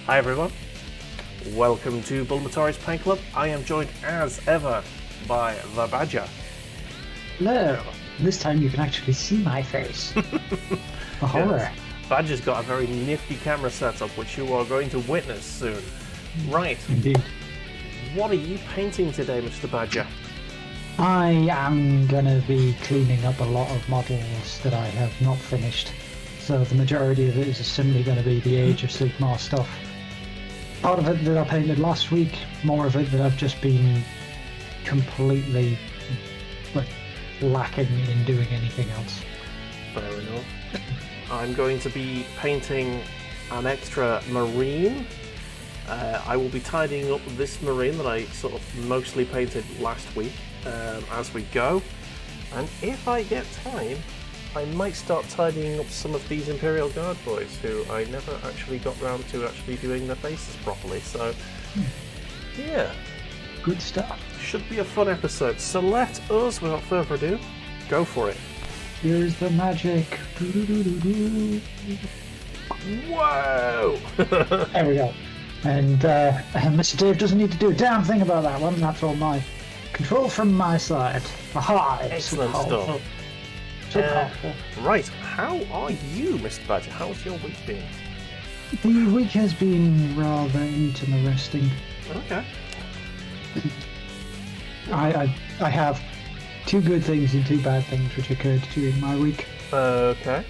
Hi everyone, welcome to Bulamatari's Paint Club. I am joined as ever by the Badger. Hello. This time you can actually see my face. A horror. Yes. Badger's got a very nifty camera setup which you are going to witness soon. Right. Indeed. What are you painting today, Mr. Badger? I am going to be cleaning up a lot of models that I have not finished. So the majority of it is simply going to be the Age of Sigmar stuff. Part of it that I painted last week, more of it that I've just been completely lacking in doing anything else. Fair enough. I'm going to be painting an extra marine. I will be tidying up this marine that I sort of mostly painted last week as we go. And if I get time, I might start tidying up some of these Imperial Guard boys who I never actually got round to actually doing their faces properly. So, yeah. Good stuff. Should be a fun episode. So let us, without further ado, go for it. Here's the magic. Whoa! There we go. And Mr. Dave doesn't need to do a damn thing about that one. That's all my control from my side. Aha! Excellent stuff. Right, how are you, Mr. Badger? How's your week been? The week has been rather interesting. Okay. I have two good things and two bad things which occurred during my week. Okay.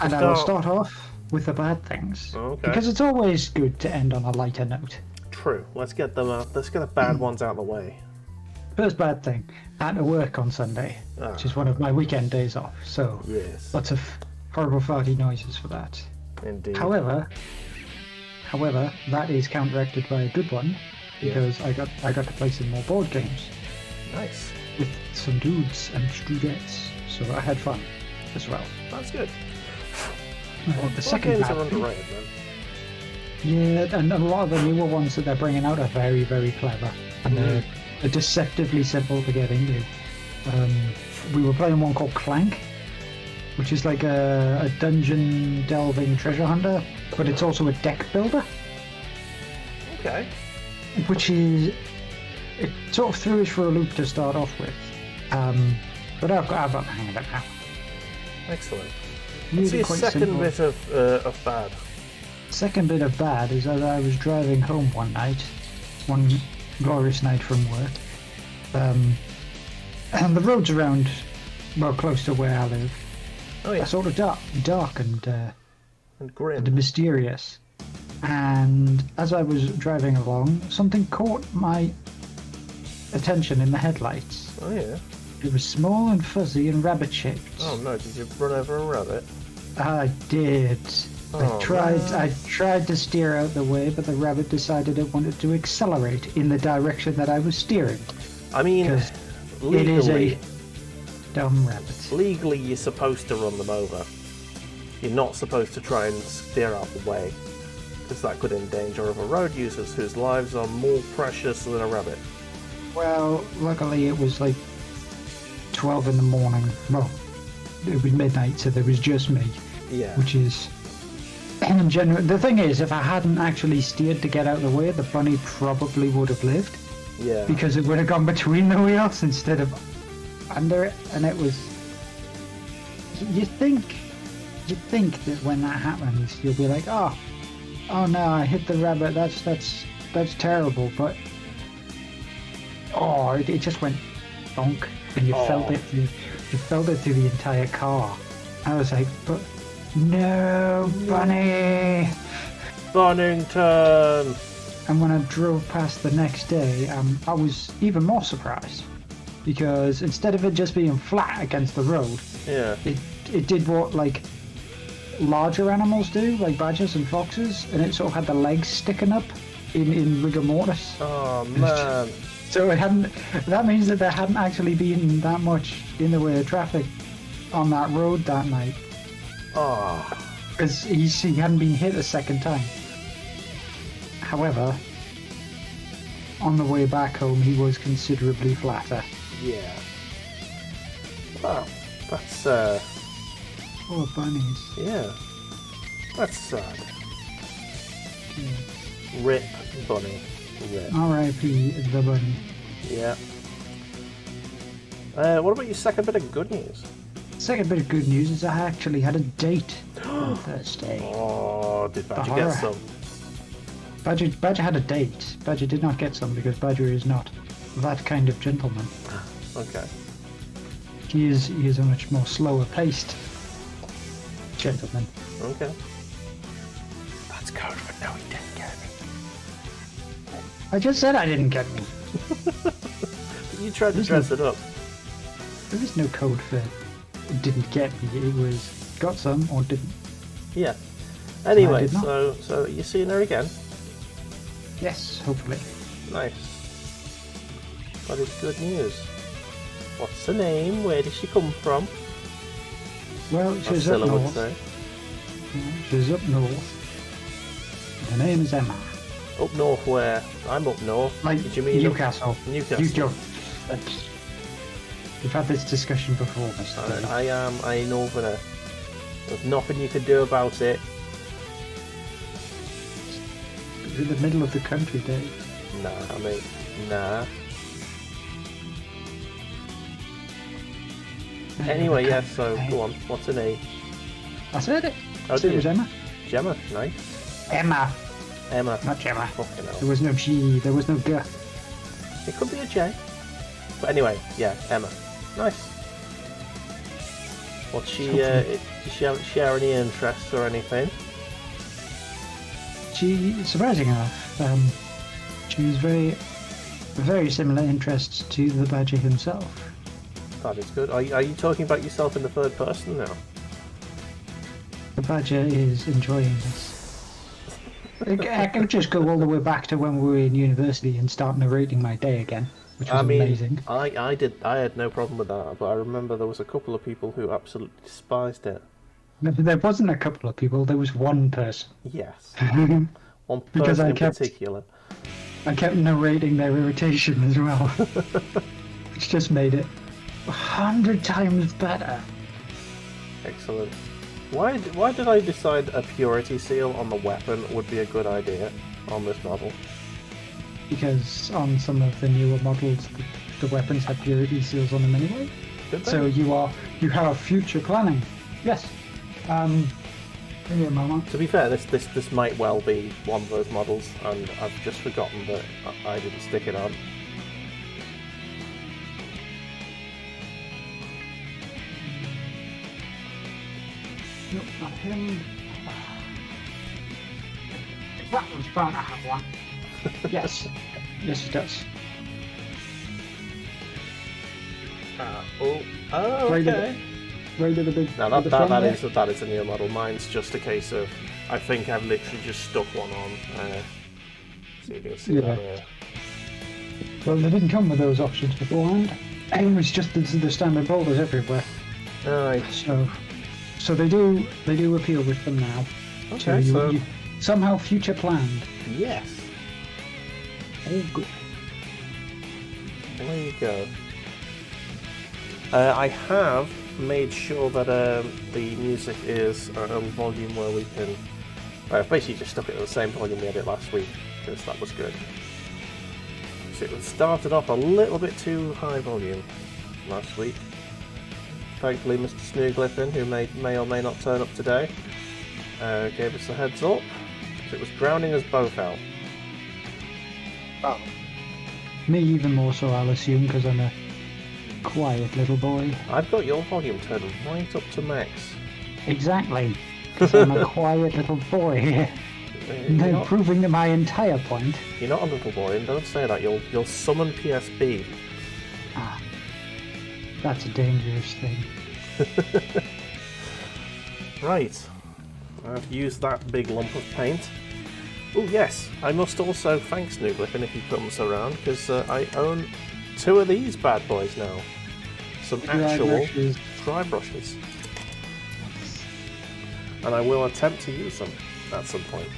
And I will start off with the bad things. Okay. Because it's always good to end on a lighter note. True. Let's get them out. Let's get the bad ones out of the way. First bad thing, I had to work on Sunday, which is one of my weekend days off. So yes, lots of horrible farty noises for that. Indeed. However, that is counteracted by a good one because I got to play some more board games. Nice. With some dudes and dudettes, so I had fun as well. That's good. The second games are underrated, man. Yeah, and a lot of the newer ones that they're bringing out are very, very clever, and they're deceptively simple to get into. We were playing one called Clank, which is like a dungeon delving treasure hunter, but it's also a deck builder. Okay. Which is it sort of threw us for a loop to start off with, but I've got the hang of it now. Excellent. Really What's your second bit of bad? Second bit of bad is as I was driving home one glorious night from work, and the roads around, well, close to where I live, are sort of dark and grim and mysterious. And as I was driving along, something caught my attention in the headlights. Oh yeah. It was small and fuzzy and rabbit-shaped. Oh no! Did you run over a rabbit? I did. Oh, I tried to steer out the way, but the rabbit decided it wanted to accelerate in the direction that I was steering. I mean, legally, it is a dumb rabbit. Legally, you're supposed to run them over. You're not supposed to try and steer out the way, because that could endanger other road users whose lives are more precious than a rabbit. Well, luckily it was like 12 in the morning. Well, it was midnight, so there was just me. Yeah. Which is, in general, the thing is, if I hadn't actually steered to get out of the way, the bunny probably would have lived. Yeah. Because it would have gone between the wheels instead of under it, and it was. You think that when that happens, you'll be like, oh no, I hit the rabbit. That's terrible. But it just went bonk, and you felt it. You felt it through the entire car. I was like, but no, bunny. Bonington. And when I drove past the next day, I was even more surprised because instead of it just being flat against the road, it did what like larger animals do, like badgers and foxes, and it sort of had the legs sticking up in rigor mortis. Oh man! So it hadn't. That means that there hadn't actually been that much in the way of traffic on that road that night. Oh. Because he hadn't been hit a second time. However, on the way back home, he was considerably flatter. Yeah. Wow, that's Poor bunnies. yeah, that's sad. Yeah. Rip Bunny. Rip. R.I.P. the bunny. Yeah. What about your second bit of good news? Second bit of good news is I actually had a date on Thursday. Oh, did Badger get some? Badger had a date. Badger did not get some because Badger is not that kind of gentleman. Okay. He is a much more slower paced gentleman. Okay. That's code for no, he didn't get me. I just said I didn't get me. You tried to dress it up. There is no code for didn't get me. It was got some or didn't. Yeah. Anyway, so you're seeing her again? Yes, hopefully. Nice. That is good news. What's her name? Where did she come from? Well, she's up north. She's up north. Her name is Emma. Up north where? I'm up north. Like did you mean Newcastle? Newcastle. We've had this discussion before, Mr. I am a northerner. There's nothing you can do about it. You're in the middle of the country, Dave. Nah, mate. Nah. Anyway, yeah, so go on. What's her name? I said it. Oh, it was Emma. Gemma, nice. Emma. Not Gemma. Fucking hell. There was no G, there was no G. It could be a J. But anyway, yeah, Emma. Nice. What's she, does she share any interests or anything? She, surprising enough, she was very similar interests to the Badger himself. That is good. Are you talking about yourself in the third person now? The Badger is enjoying this. I could just go all the way back to when we were in university and start narrating my day again, which was amazing. I had no problem with that, but I remember there was a couple of people who absolutely despised it. There wasn't a couple of people, there was one person. Yes. One person in particular. I kept narrating their irritation as well. Which just made it 100 times better. Excellent. Why did I decide a purity seal on the weapon would be a good idea on this model? Because on some of the newer models, the weapons have purity seals on them anyway. So you have future planning. Yes. Give me a moment. To be fair, this might well be one of those models, and I've just forgotten that I didn't stick it on. Nope, not him. That one's bound to have one. Yes. Yes, it does. Okay. Right at the big. Now that is a new model. Mine's just a case of I think I've literally just stuck one on. So you can see that there. Well, they didn't come with those options beforehand. It was just the standard boulders everywhere. Right. So they do appeal with them now. Okay, so you somehow future planned. Yes. Oh, good. There you go. I have made sure that the music is at a volume where we can... I've basically just stuck it at the same volume we had it last week, because that was good. So it started off a little bit too high volume last week. Thankfully, Mr. Snooglyphin, who may or may not turn up today, gave us a heads up. So it was drowning us both out. Oh. Me even more so, I'll assume, because I'm a quiet little boy. I've got your volume turned right up to max. Exactly, because I'm a quiet little boy. They're proving my entire point. You're not a little boy, and don't say that. You'll summon PSB. Ah, that's a dangerous thing. Right. I've used that big lump of paint. Oh yes, I must also thank Snooglyphin if he comes around, because I own 2 of these bad boys now. Some actual dry brushes. And I will attempt to use them at some point.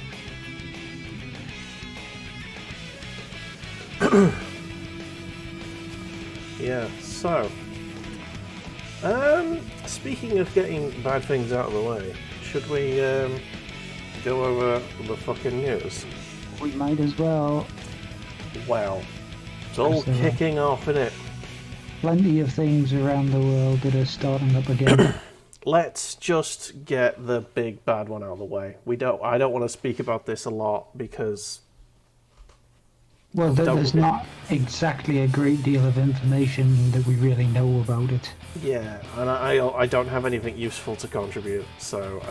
Yeah, so... speaking of getting bad things out of the way, should we go over the fucking news? We might as well. Well, it's all kicking off, isn't it? Plenty of things around the world that are starting up again. Let's just get the big bad one out of the way. I don't want to speak about this a lot because... Well, there's not exactly a great deal of information that we really know about it. Yeah, and I don't have anything useful to contribute, so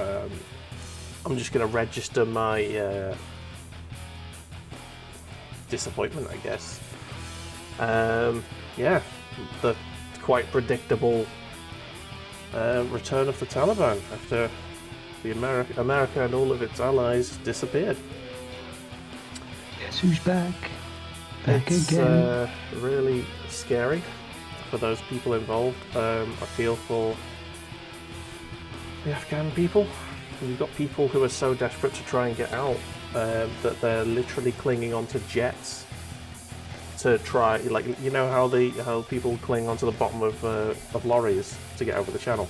I'm just going to register my disappointment, I guess. Yeah, the quite predictable return of the Taliban after the America and all of its allies disappeared. Guess who's back? Back again. It's really scary for those people involved. I feel for the Afghan people. You've got people who are so desperate to try and get out that they're literally clinging onto jets to try, like, you know how people cling onto the bottom of lorries to get over the channel.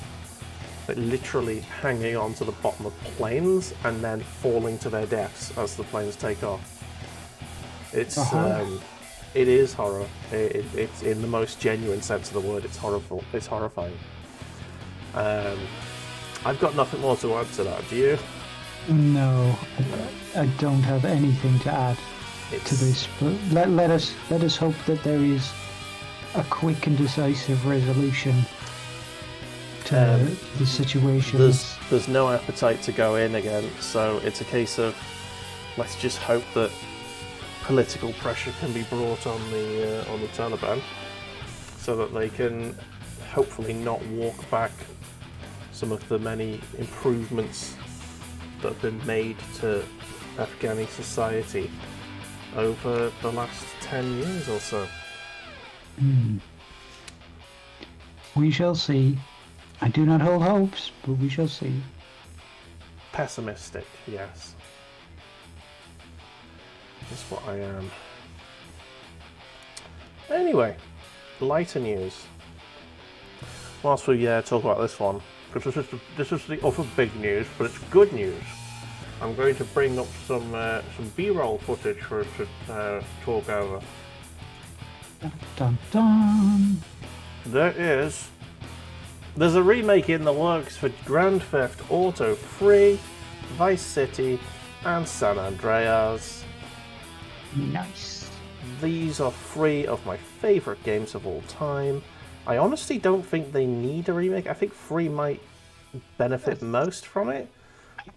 They're literally hanging onto the bottom of planes and then falling to their deaths as the planes take off. It's it is horror. It's in the most genuine sense of the word. It's horrible. It's horrifying. I've got nothing more to add to that. Do you? No, I don't have anything to add to this. But let us hope that there is a quick and decisive resolution to the situation. There's no appetite to go in again, so it's a case of let's just hope that political pressure can be brought on the Taliban, so that they can hopefully not walk back some of the many improvements that have been made to Afghani society over the last 10 years or so. We shall see. I do not hold hopes, but we shall see. Pessimistic, yes. That's what I am. Anyway, lighter news. Whilst we talk about this one, because this is the other big news, but it's good news. I'm going to bring up some B-roll footage for us to talk over. Dun, dun, dun. There's a remake in the works for Grand Theft Auto 3, Vice City, and San Andreas. Nice. These are 3 of my favourite games of all time. I honestly don't think they need a remake. I think 3 might benefit most from it.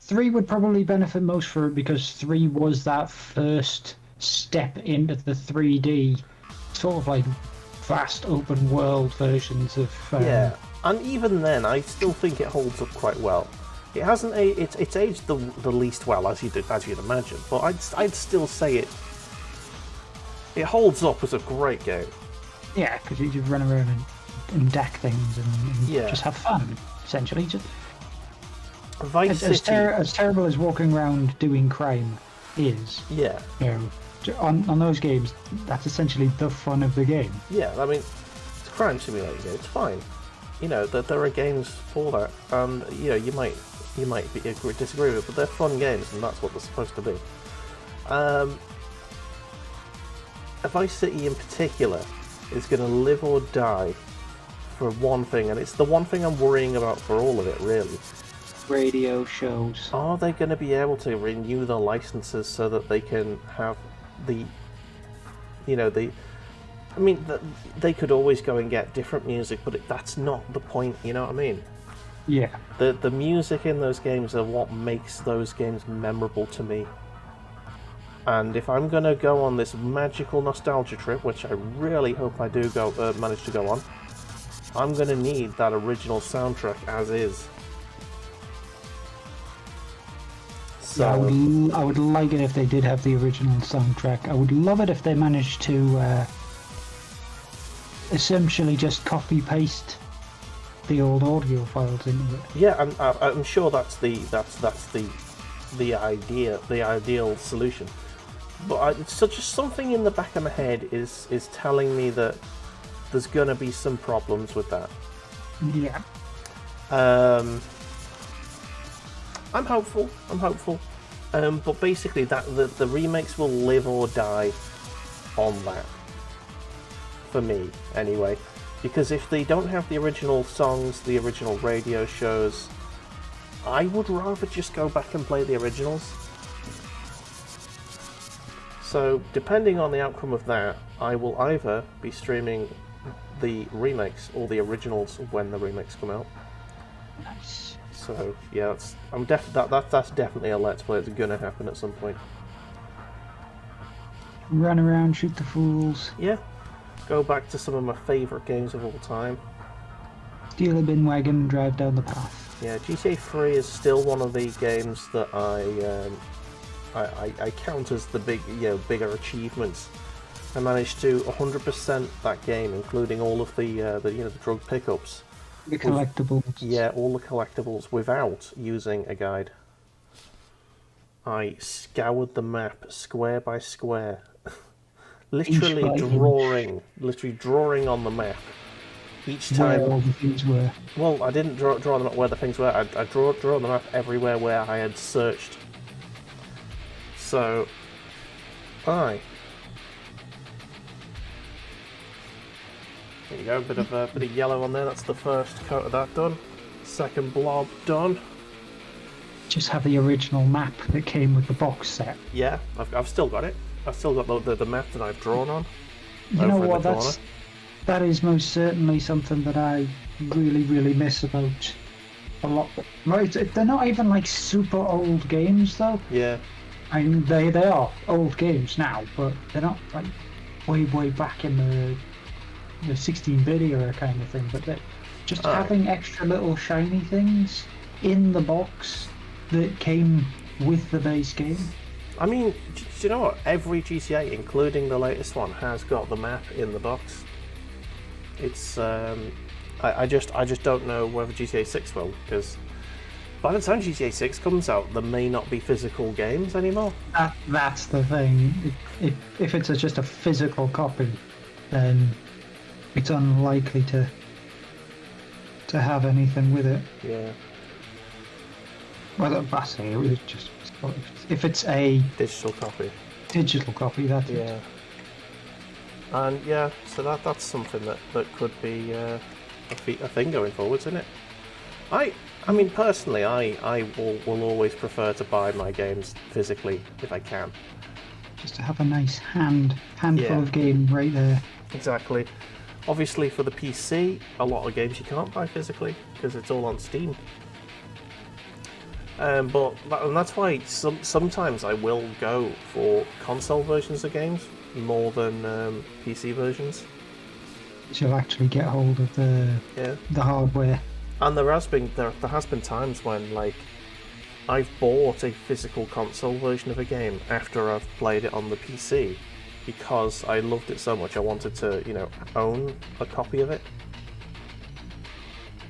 3 would probably benefit most for it because 3 was that first step into the 3D, sort of like vast open world versions of... Yeah, and even then, I still think it holds up quite well. It hasn't it's aged the least well, as you'd imagine, but I'd still say it holds up as a great game. Yeah, because you just run around and deck things and just have fun, essentially. Just Vice City. As terrible as walking around doing crime is, you know, on those games, that's essentially the fun of the game. Yeah, I mean, it's a crime simulator game. It's fine. You know, there are games for that, and you know, you might disagree with it, but they're fun games, and that's what they're supposed to be. Vice City in particular is going to live or die for one thing, and it's the one thing I'm worrying about for all of it, really. Radio shows. Are they going to be able to renew the licenses so that they can have the, you know, I mean, they could always go and get different music, but that's not the point, you know what I mean? Yeah. The music in those games are what makes those games memorable to me. And if I'm going to go on this magical nostalgia trip, which I really hope I do manage to go on, I'm going to need that original soundtrack as is. So, yeah, I would like it if they did have the original soundtrack. I would love it if they managed to essentially just copy-paste the old audio files into it. Yeah, I'm sure that's the ideal solution. But it's just something in the back of my head is telling me that there's going to be some problems with that. Yeah. I'm hopeful. But basically, the remakes will live or die on that. For me, anyway. Because if they don't have the original songs, the original radio shows, I would rather just go back and play the originals. So, depending on the outcome of that, I will either be streaming the remakes or the originals when the remakes come out. Nice. So yeah, that's definitely a let's play. It's gonna happen at some point. Run around, shoot the fools. Yeah, go back to some of my favourite games of all time. Steal a bin wagon and drive down the path. Yeah, GTA 3 is still one of the games that I count as the bigger achievements. I managed to 100% that game, including all of the drug pickups. The collectibles. Yeah, all the collectibles without using a guide. I scoured the map square by square, literally drawing on the map each time. Where all the things were. Well, I didn't draw them up where the things were. I draw on the map everywhere where I had searched. So, there you go, bit of yellow on there. That's the first coat of that done. Second blob done. Just have the original map that came with the box set. Yeah, I've still got it. I've still got the map that I've drawn on. You know what? That is most certainly something that I really miss about a lot. Right, they're not even like super old games though. Yeah. I mean, they are old games now, but they're not like way back in the 16-bit era kind of thing. But just having extra little shiny things in the box that came with the base game. I mean, do you know what? Every GTA, including the latest one, has got the map in the box. It's I just don't know whether GTA 6 will, because by the time GTA 6 comes out, there may not be physical games anymore. That's the thing. If it's just a physical copy, then it's unlikely to have anything with it. Yeah. Well, I say it was just if it's a digital copy. That's yeah. it. And yeah, so that's something that could be a thing going forwards, isn't it? I mean, personally, I will always prefer to buy my games physically if I can. Just to have a nice handful of game right there. Exactly. Obviously, for the PC, a lot of games you can't buy physically because it's all on Steam. And that's why sometimes I will go for console versions of games more than PC versions. So you'll actually get hold of the hardware. And there has been times when like I've bought a physical console version of a game after I've played it on the PC because I loved it so much I wanted to own a copy of it.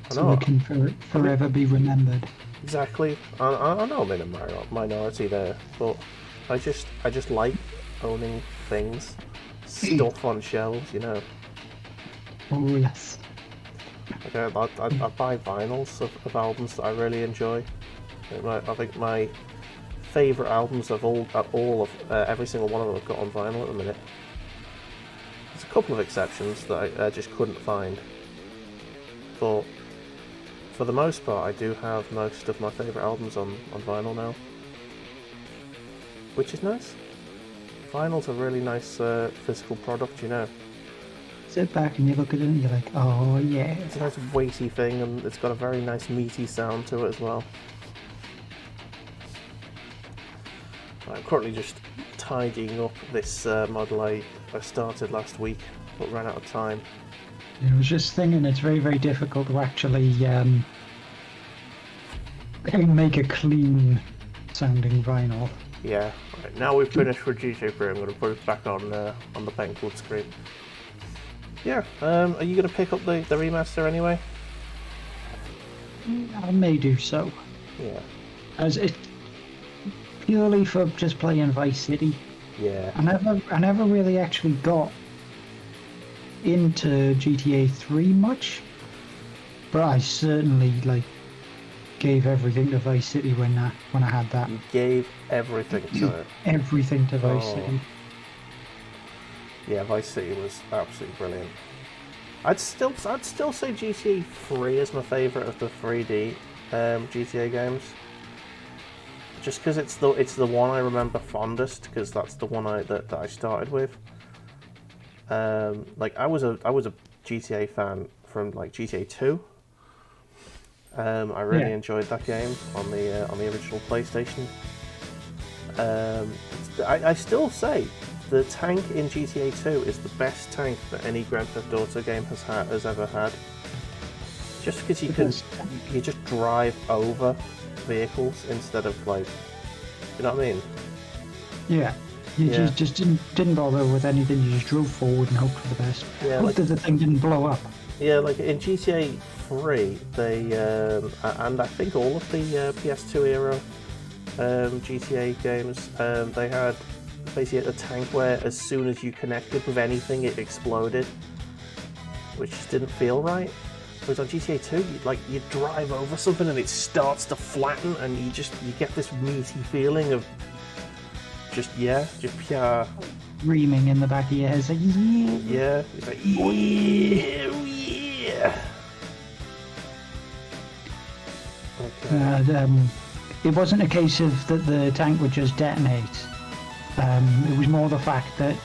So it can forever be remembered. Exactly. I know I'm in a minority there, but I just like owning things, stuff on shelves, Oh yes. Okay, I buy vinyls of albums that I really enjoy. I think my favourite albums of every single one of them I've got on vinyl at the minute. There's a couple of exceptions that I just couldn't find, but for the most part I do have most of my favourite albums on vinyl now, which is nice. Vinyl's a really nice physical product, Sit back and you look at it and you're like, oh yeah. It's a nice weighty thing and it's got a very nice meaty sound to it as well. I'm currently just tidying up this model I started last week but ran out of time. I was just thinking it's very difficult to actually make a clean sounding vinyl. Yeah, right, now we've finished with GTA 3, I'm going to put it back on the Paintwood screen. Yeah, are you going to pick up the remaster anyway? I may do so. Yeah. As it purely for just playing Vice City. Yeah. I never really actually got into GTA 3 much, but I certainly gave everything to Vice City when I had that. You gave everything to it. Everything to Vice City. Yeah, Vice City was absolutely brilliant. I'd still say GTA 3 is my favourite of the 3D GTA games. Just because it's the one I remember fondest, because that's the one that I started with. Like I was a GTA fan from like GTA 2. I really enjoyed that game on the original PlayStation. I still say the tank in GTA 2 is the best tank that any Grand Theft Auto game has ever had. Just because you just drive over vehicles instead of like, you know what I mean? Yeah. You just didn't bother with anything. You just drove forward and hoped for the best. Yeah, hoped that the thing didn't blow up. Yeah, like in GTA 3, they and I think all of the PS2 era GTA games, they had basically a tank where as soon as you connected with anything, it exploded, which just didn't feel right. Whereas on GTA 2, you drive over something and it starts to flatten, and you get this meaty feeling of just pure reaming in the back of your head. It's like, yeah, it's like yeah. Okay. It wasn't a case of that the tank would just detonate. It was more the fact that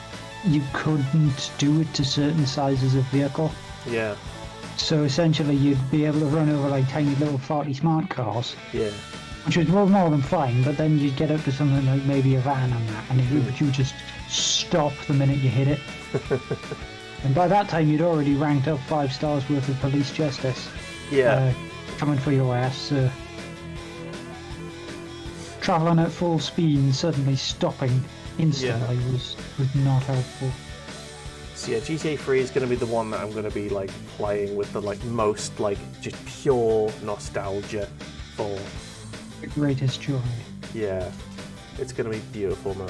you couldn't do it to certain sizes of vehicle. Yeah. So essentially you'd be able to run over like tiny little 40 smart cars. Yeah. Which was more than fine, but then you'd get up to something like maybe a van and that, and you would just stop the minute you hit it. And by that time you'd already ranked up 5 stars worth of police justice. Yeah. Coming for your ass. Travelling at full speed and suddenly stopping instantly was not helpful. So yeah, GTA 3 is going to be the one that I'm going to be like playing with the like most like just pure nostalgia for. The greatest joy. Yeah, it's going to be beautiful, man.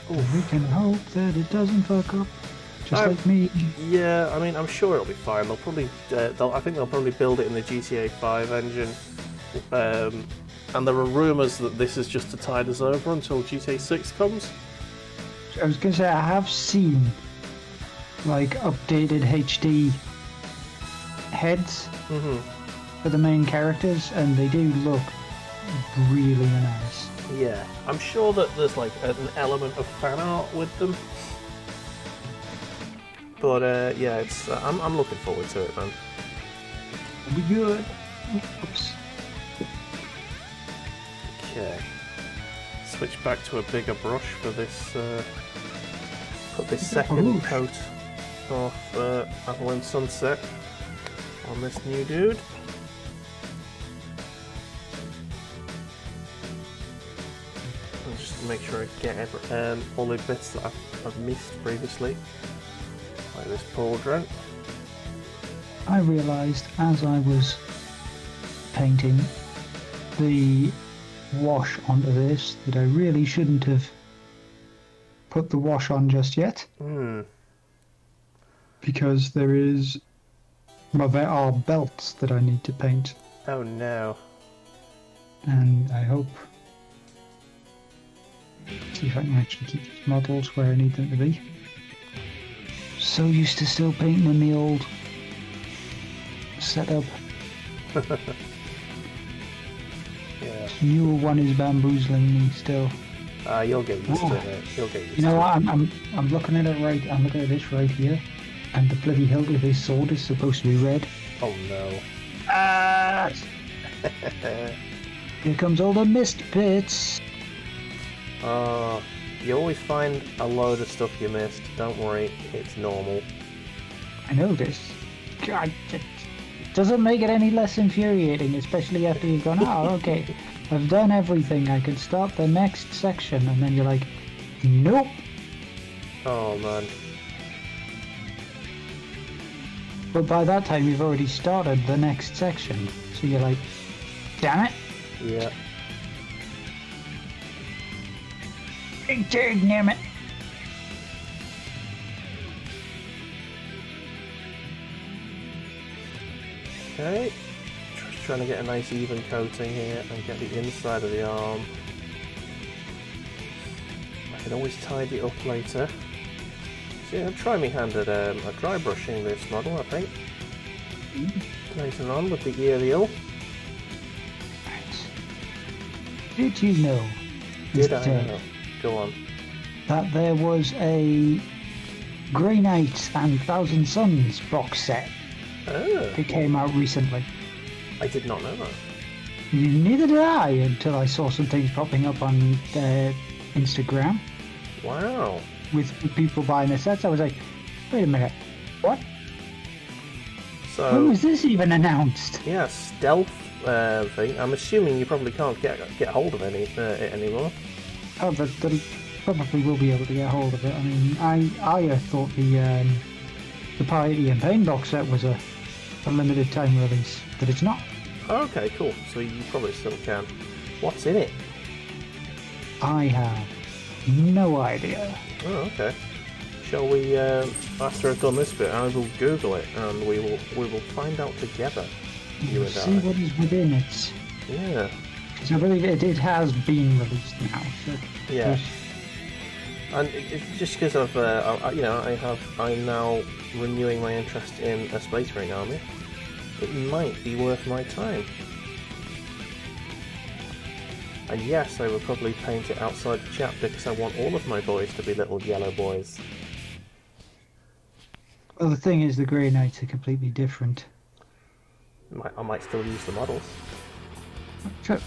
We can hope that it doesn't fuck up, just like me. Yeah, I mean, I'm sure it'll be fine. They'll probably, I think they'll probably build it in the GTA 5 engine. And there are rumours that this is just to tide us over until GTA 6 comes. I was gonna say, I have seen like updated HD heads for the main characters, and they do look really nice. Yeah, I'm sure that there's like an element of fan art with them. But yeah, it's I'm looking forward to it, man. It'll be good. Oops. Okay. Switch back to a bigger brush for this. Put this second coat of Avalon Sunset on this new dude. And just to make sure I get all the bits that I've missed previously, like this pauldron. I realised as I was painting the wash onto this that I really shouldn't have put the wash on just yet. Because there are belts that I need to paint. Oh no. And I hope, see if I can actually keep these models where I need them to be. So used to still painting in the old setup. Yeah. Newer one is bamboozling me still. You'll get used to it. You'll get used You know to what? it. I'm looking at it right. I'm looking at this right here, and the bloody hilt of his sword is supposed to be red. Oh no. Ah! Here comes all the mist pits. You always find a load of stuff you missed. Don't worry, it's normal. I know this. God, it doesn't make it any less infuriating, especially after you've gone, oh, okay, I've done everything, I can start the next section, and then you're like, nope. Oh man. But by that time you've already started the next section, so you're like, damn it. Yeah. Damn it. Okay. Just trying to get a nice even coating here and get the inside of the arm. I can always tidy it up later. So yeah, try me hand at dry brushing this model, I think. Nice and on with the aerial. Did you know? Did I know? Go on. That there was a Grey Knight and Thousand Suns box set. It came out recently. I did not know that. Neither did I until I saw some things popping up on Instagram. Wow. With people buying the sets, I was like, wait a minute, what? So, when was this even announced? Yeah, stealth thing. I'm assuming you probably can't get hold of it anymore. Oh, they probably will be able to get hold of it. I mean, I thought the Piety and Pain box set was a limited time release, but it's not. Okay, cool. So you probably still can. What's in it? I have no idea. Oh, okay. Shall we, after I've done this bit, I will Google it and we will find out together. You and see what is within it. Yeah. Because I believe it has been released now. So yeah. And it's just because of I'm now renewing my interest in a Space Marine army. It might be worth my time. And yes, I will probably paint it outside the chapter because I want all of my boys to be little yellow boys. Well, the thing is, the Grey Knights are completely different. I might still use the models. Sure.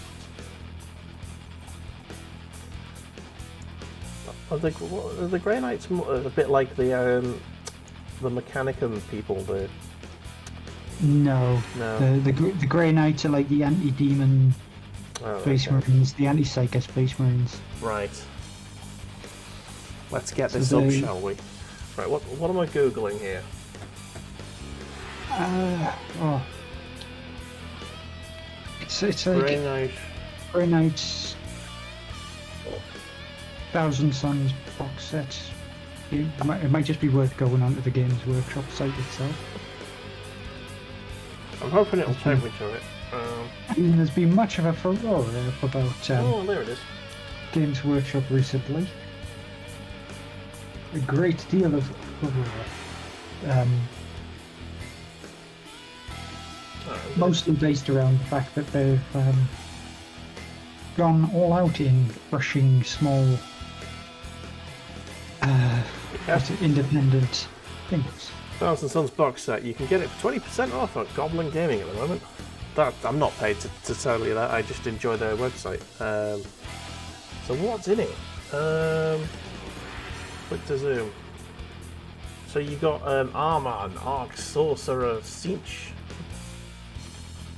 Are the Grey Knights a bit like the Mechanicum people? No. The Grey Knights are like the anti-demon Space Marines, the anti-Psyker Space Marines. Right. Let's get this up, shall we? Right, what am I Googling here? It's like Grey Knights, Thousand Suns box set. It might just be worth going onto the Games Workshop site itself. I'm hoping it'll take me to it. I mean, there's been much of a furore about oh, there it is. Games Workshop recently. A great deal of furore. Mostly based around the fact that they've gone all out in brushing small independent things. Thousand Suns box set, you can get it for 20% off at Goblin Gaming at the moment. I'm not paid to tell you that, I just enjoy their website. So what's in it? Quick to zoom. So you got Arman, Arc, Sorcerer, Siege.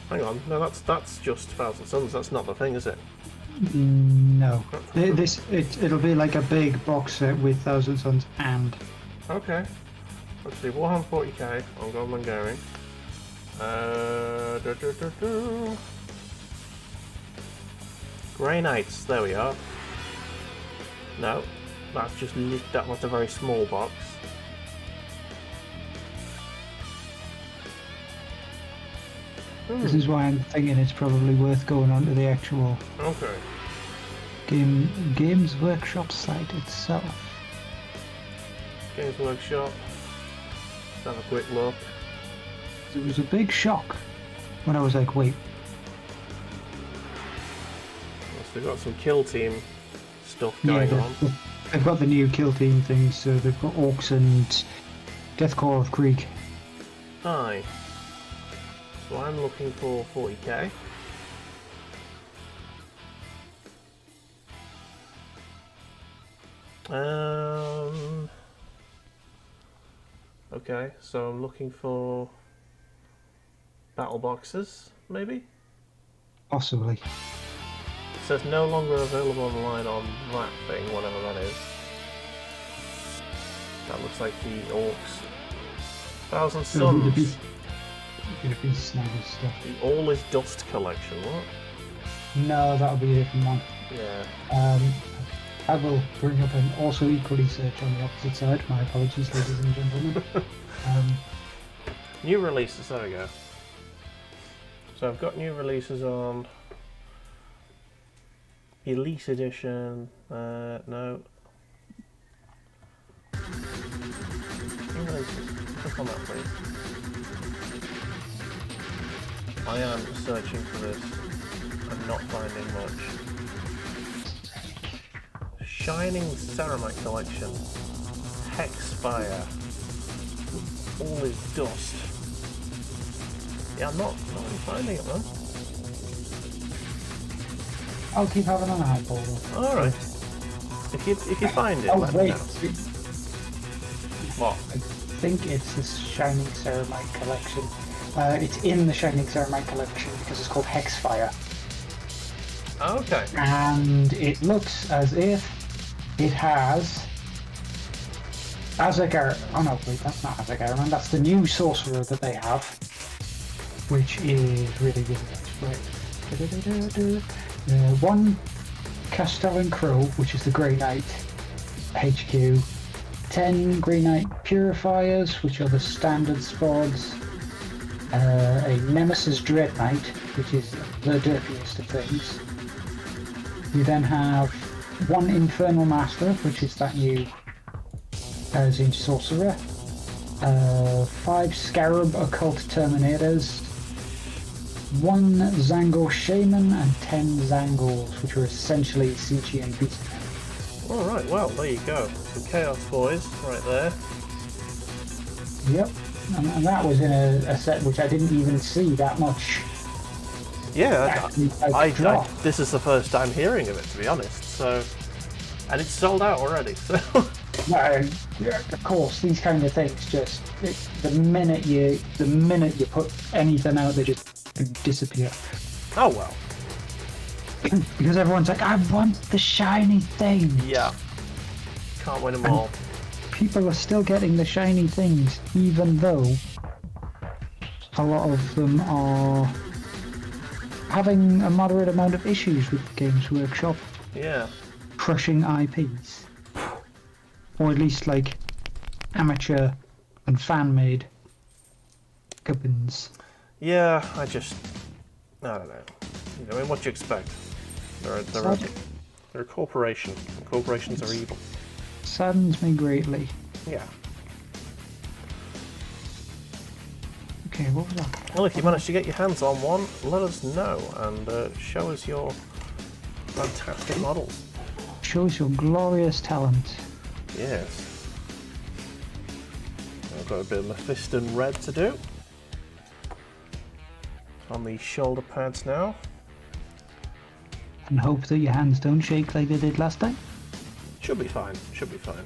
Hang on, no, that's just Thousand Suns. That's not the thing, is it? No. It'll be like a big box set with Thousand Suns and. Okay. Let's see. Warhammer 40k on Goblin Gaming. Grey Knights. There we are. No, that was a very small box. This is why I'm thinking it's probably worth going onto the actual Games Workshop site itself. Games Workshop. Let's have a quick look. It was a big shock when I was like, wait. So they've got some Kill Team stuff going on. They've got the new Kill Team things, so they've got Orcs and Death Core of Krieg. Aye. So I'm looking for 40k. Okay, so I'm looking for battle boxes, maybe? Possibly. It says no longer available online on that thing, whatever that is. That looks like the Orcs. Thousand Suns. Be snazzy stuff. The All Is Dust collection, what? No, that'll be a different one. Yeah. I will bring up an also equally search on the opposite side. My apologies, ladies and gentlemen. New releases, there we go. So I've got new releases on. Elite Edition. No. New releases. Click on that, please. I am searching for this. I'm not finding much. Shining Ceramite Collection. Hexfire. All is dust. Yeah, I'm not really finding it, man. I'll keep having an eyeball. Alright. If you find it, let me know. What? I think it's the Shining Ceramite Collection. It's in the Shining Ceramite Collection because it's called Hexfire. Okay. And it looks as if it has Azagara. Oh no, wait, that's not Azagara, that's the new sorcerer that they have, which is really good. One Castellan Crow, which is the Grey Knight HQ. 10 Grey Knight Purifiers, which are the standard spods. A Nemesis Dread Knight, which is the dirtiest of things. You then have one Infernal Master, which is that new Zinj Sorcerer. 5 Scarab Occult Terminators. 1 Zangor Shaman and 10 Zangors, which are essentially CGN Beastmen. Alright, well, there you go. Some Chaos Boys right there. Yep, and that was in a set which I didn't even see that much. Yeah, I this is the first time hearing of it, to be honest. So, and it's sold out already. So, no, of course, these kind of things just the minute you put anything out, they just disappear. Oh well. Because everyone's like, I want the shiny thing. Yeah. Can't win them all. People are still getting the shiny things, even though a lot of them are having a moderate amount of issues with the Games Workshop. Yeah. Crushing IPs. Or at least, like, amateur and fan-made gubbins. Yeah, I don't know. I mean, what do you expect? They're a corporation. And corporations are evil. Saddens me greatly. Yeah. Okay, what was that? Well, if you manage to get your hands on one, let us know and show us your fantastic models. Show us your glorious talent. Yes. I've got a bit of Mephiston red to do. On the shoulder pads now. And hope that your hands don't shake like they did last time. Should be fine, should be fine.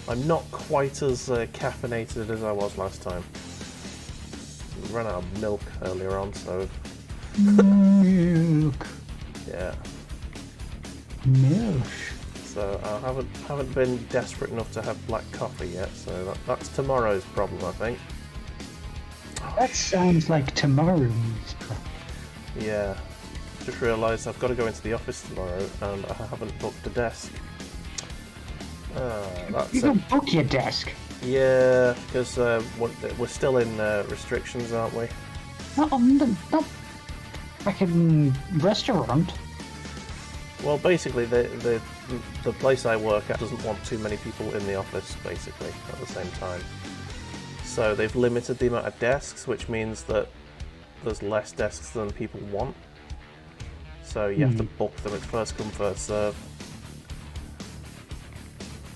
I'm not quite as caffeinated as I was last time. We ran out of milk earlier on, so... Milk. Yeah. Milk. So I haven't been desperate enough to have black coffee yet, so that's tomorrow's problem, I think. That sounds like tomorrow's problem. Yeah. Just realised I've got to go into the office tomorrow and I haven't booked a desk. You can book your desk. Yeah, because we're still in restrictions, aren't we? Not like in restaurant. Well, basically, the place I work at doesn't want too many people in the office, basically, at the same time. So they've limited the amount of desks, which means that there's less desks than people want. So you have to book them. It's first come, first serve.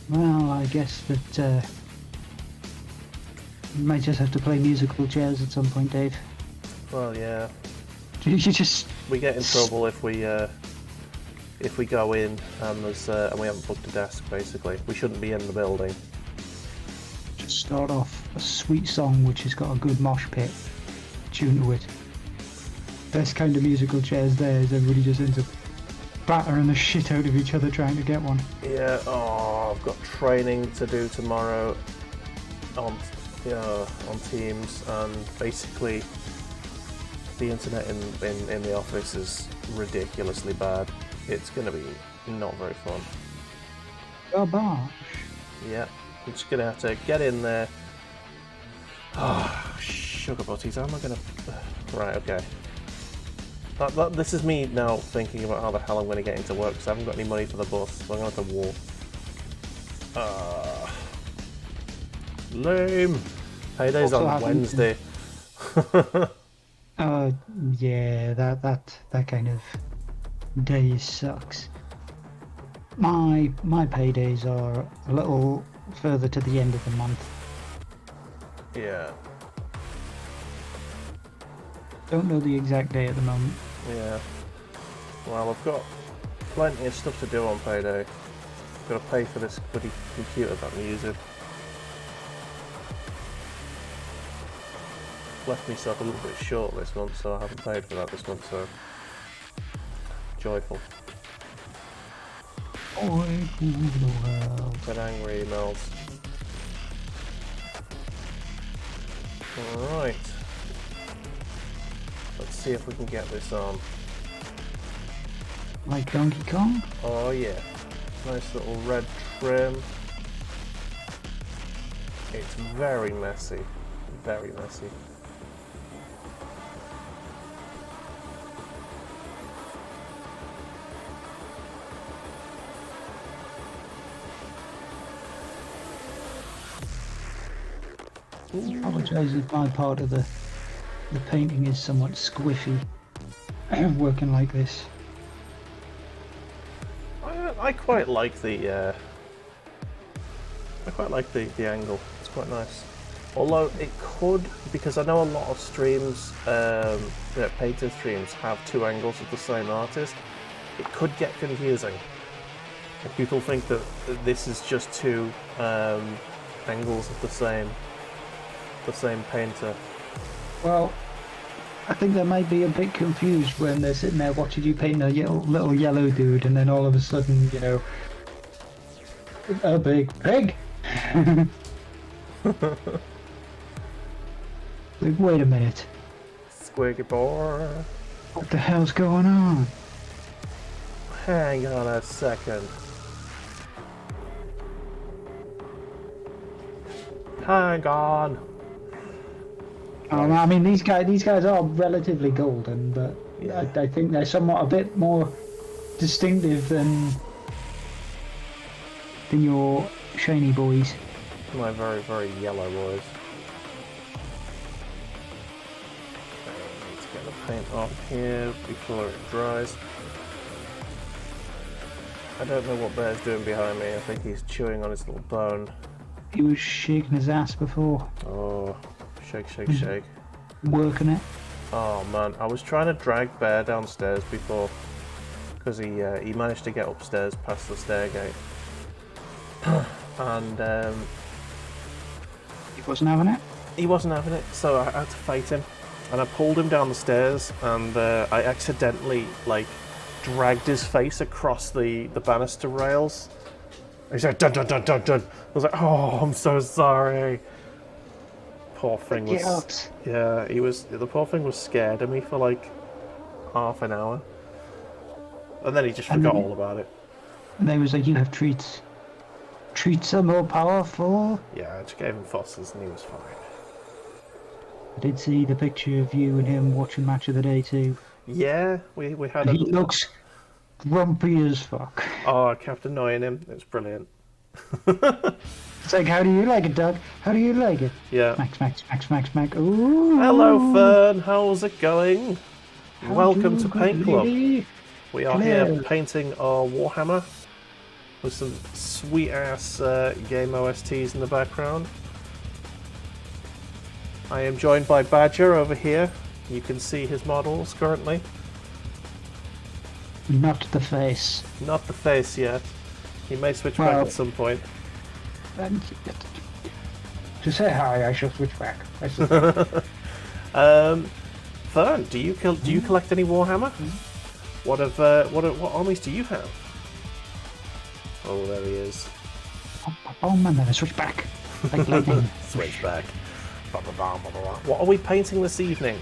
Well, I guess that you might just have to play musical chairs at some point, Dave. Well, yeah. You just... We get in trouble if we go in and and we haven't booked a desk. Basically, we shouldn't be in the building. Just start off a sweet song which has got a good mosh pit tune to it. Best kind of musical chairs there is everybody just ends up battering the shit out of each other trying to get one. Yeah. Oh, I've got training to do tomorrow on Teams, and basically the internet in the office is ridiculously bad. It's going to be not very fun. Garbage. Yeah, I'm just going to have to get in there. Oh, sugar butties, how am I going to... Right, okay. This is me now thinking about how the hell I'm going to get into work, because I haven't got any money for the bus, so I'm going to have to walk. Lame! Payday's Also on Wednesday. Yeah, that kind of day sucks. My paydays are a little further to the end of the month. Yeah. Don't know the exact day at the moment. Yeah. Well, I've got plenty of stuff to do on payday. I've got to pay for this bloody computer that I'm using. Left myself a little bit short this month, so I haven't paid for that this month, so joyful. But angry emails. Alright. Let's see if we can get this on. Like Donkey Kong? Oh yeah. Nice little red trim. It's very messy. Very messy. I apologise if my part of the painting is somewhat squiffy. Working like this. I quite like the angle. It's quite nice. Although it could, because I know a lot of streams, painting streams have two angles of the same artist. It could get confusing. If people think that this is just two angles of the same painter. Well, I think they might be a bit confused when they're sitting there watching you paint a little yellow dude, and then all of a sudden, you know, a big pig. Like, wait a minute. Squiggy boy. What the hell's going on? Hang on a second. Hang on. I mean, these guys are relatively golden, but yeah. I think they're somewhat a bit more distinctive than your shiny boys. My very, very yellow boys. Let's get the paint off here before it dries. I don't know what Bear's doing behind me. I think he's chewing on his little bone. He was shaking his ass before. Oh, shake, shake, shake. Working it. Oh man, I was trying to drag Bear downstairs before, because he managed to get upstairs past the stairgate, and he wasn't having it. He wasn't having it, so I had to fight him, and I pulled him down the stairs, and I accidentally dragged his face across the banister rails. He said dun dun dun dun dun. I was like, oh, I'm so sorry. Poor thing was. Yeah, the poor thing was scared of me for half an hour, and then he just forgot all about it. And they was like, you have treats. Treats are more powerful. Yeah, I just gave him Fosters and he was fine. I did see the picture of you and him watching Match of the Day too. Yeah, we had. He looks grumpy as fuck. Oh, I kept annoying him. It was brilliant. It's like, how do you like it, Doug? How do you like it? Yeah. Max. Ooh. Hello, Fern. How's it going? Welcome to Paint Club. We are here painting our Warhammer with some sweet-ass game OSTs in the background. I am joined by Badger over here. You can see his models currently. Not the face. Not the face yet. He may switch back at some point. To say hi, I shall switch back. Fern, do you collect any Warhammer? What armies do you have? Oh, there he is. Oh man, then I switch back. Like lightning. Switch back. What are we painting this evening?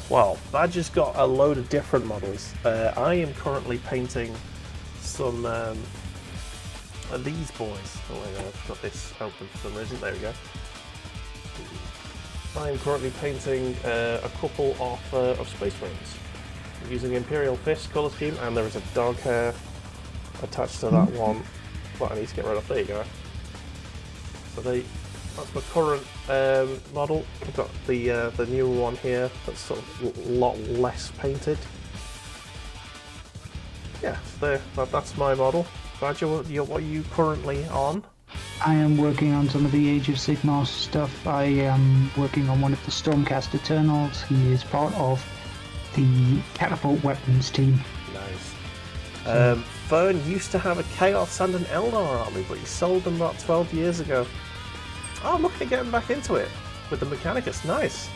Well, Badger's got a load of different models. I am currently painting some these boys. Oh my god, I've got this open for some reason. There we go. I'm currently painting a couple of Space Marines. I'm using Imperial Fist colour scheme, and there is a dog hair attached to that one that I need to get rid of. There you go. So that's my current model. I've got the newer one here that's sort of a lot less painted. Yeah, so that's my model. Badger, what are you currently on? I am working on some of the Age of Sigmar stuff. I am working on one of the Stormcast Eternals. He is part of the Catapult Weapons team. Nice. Fern used to have a Chaos and an Eldar army, but he sold them about 12 years ago. Oh, I'm looking at getting back into it with the Mechanicus. Nice.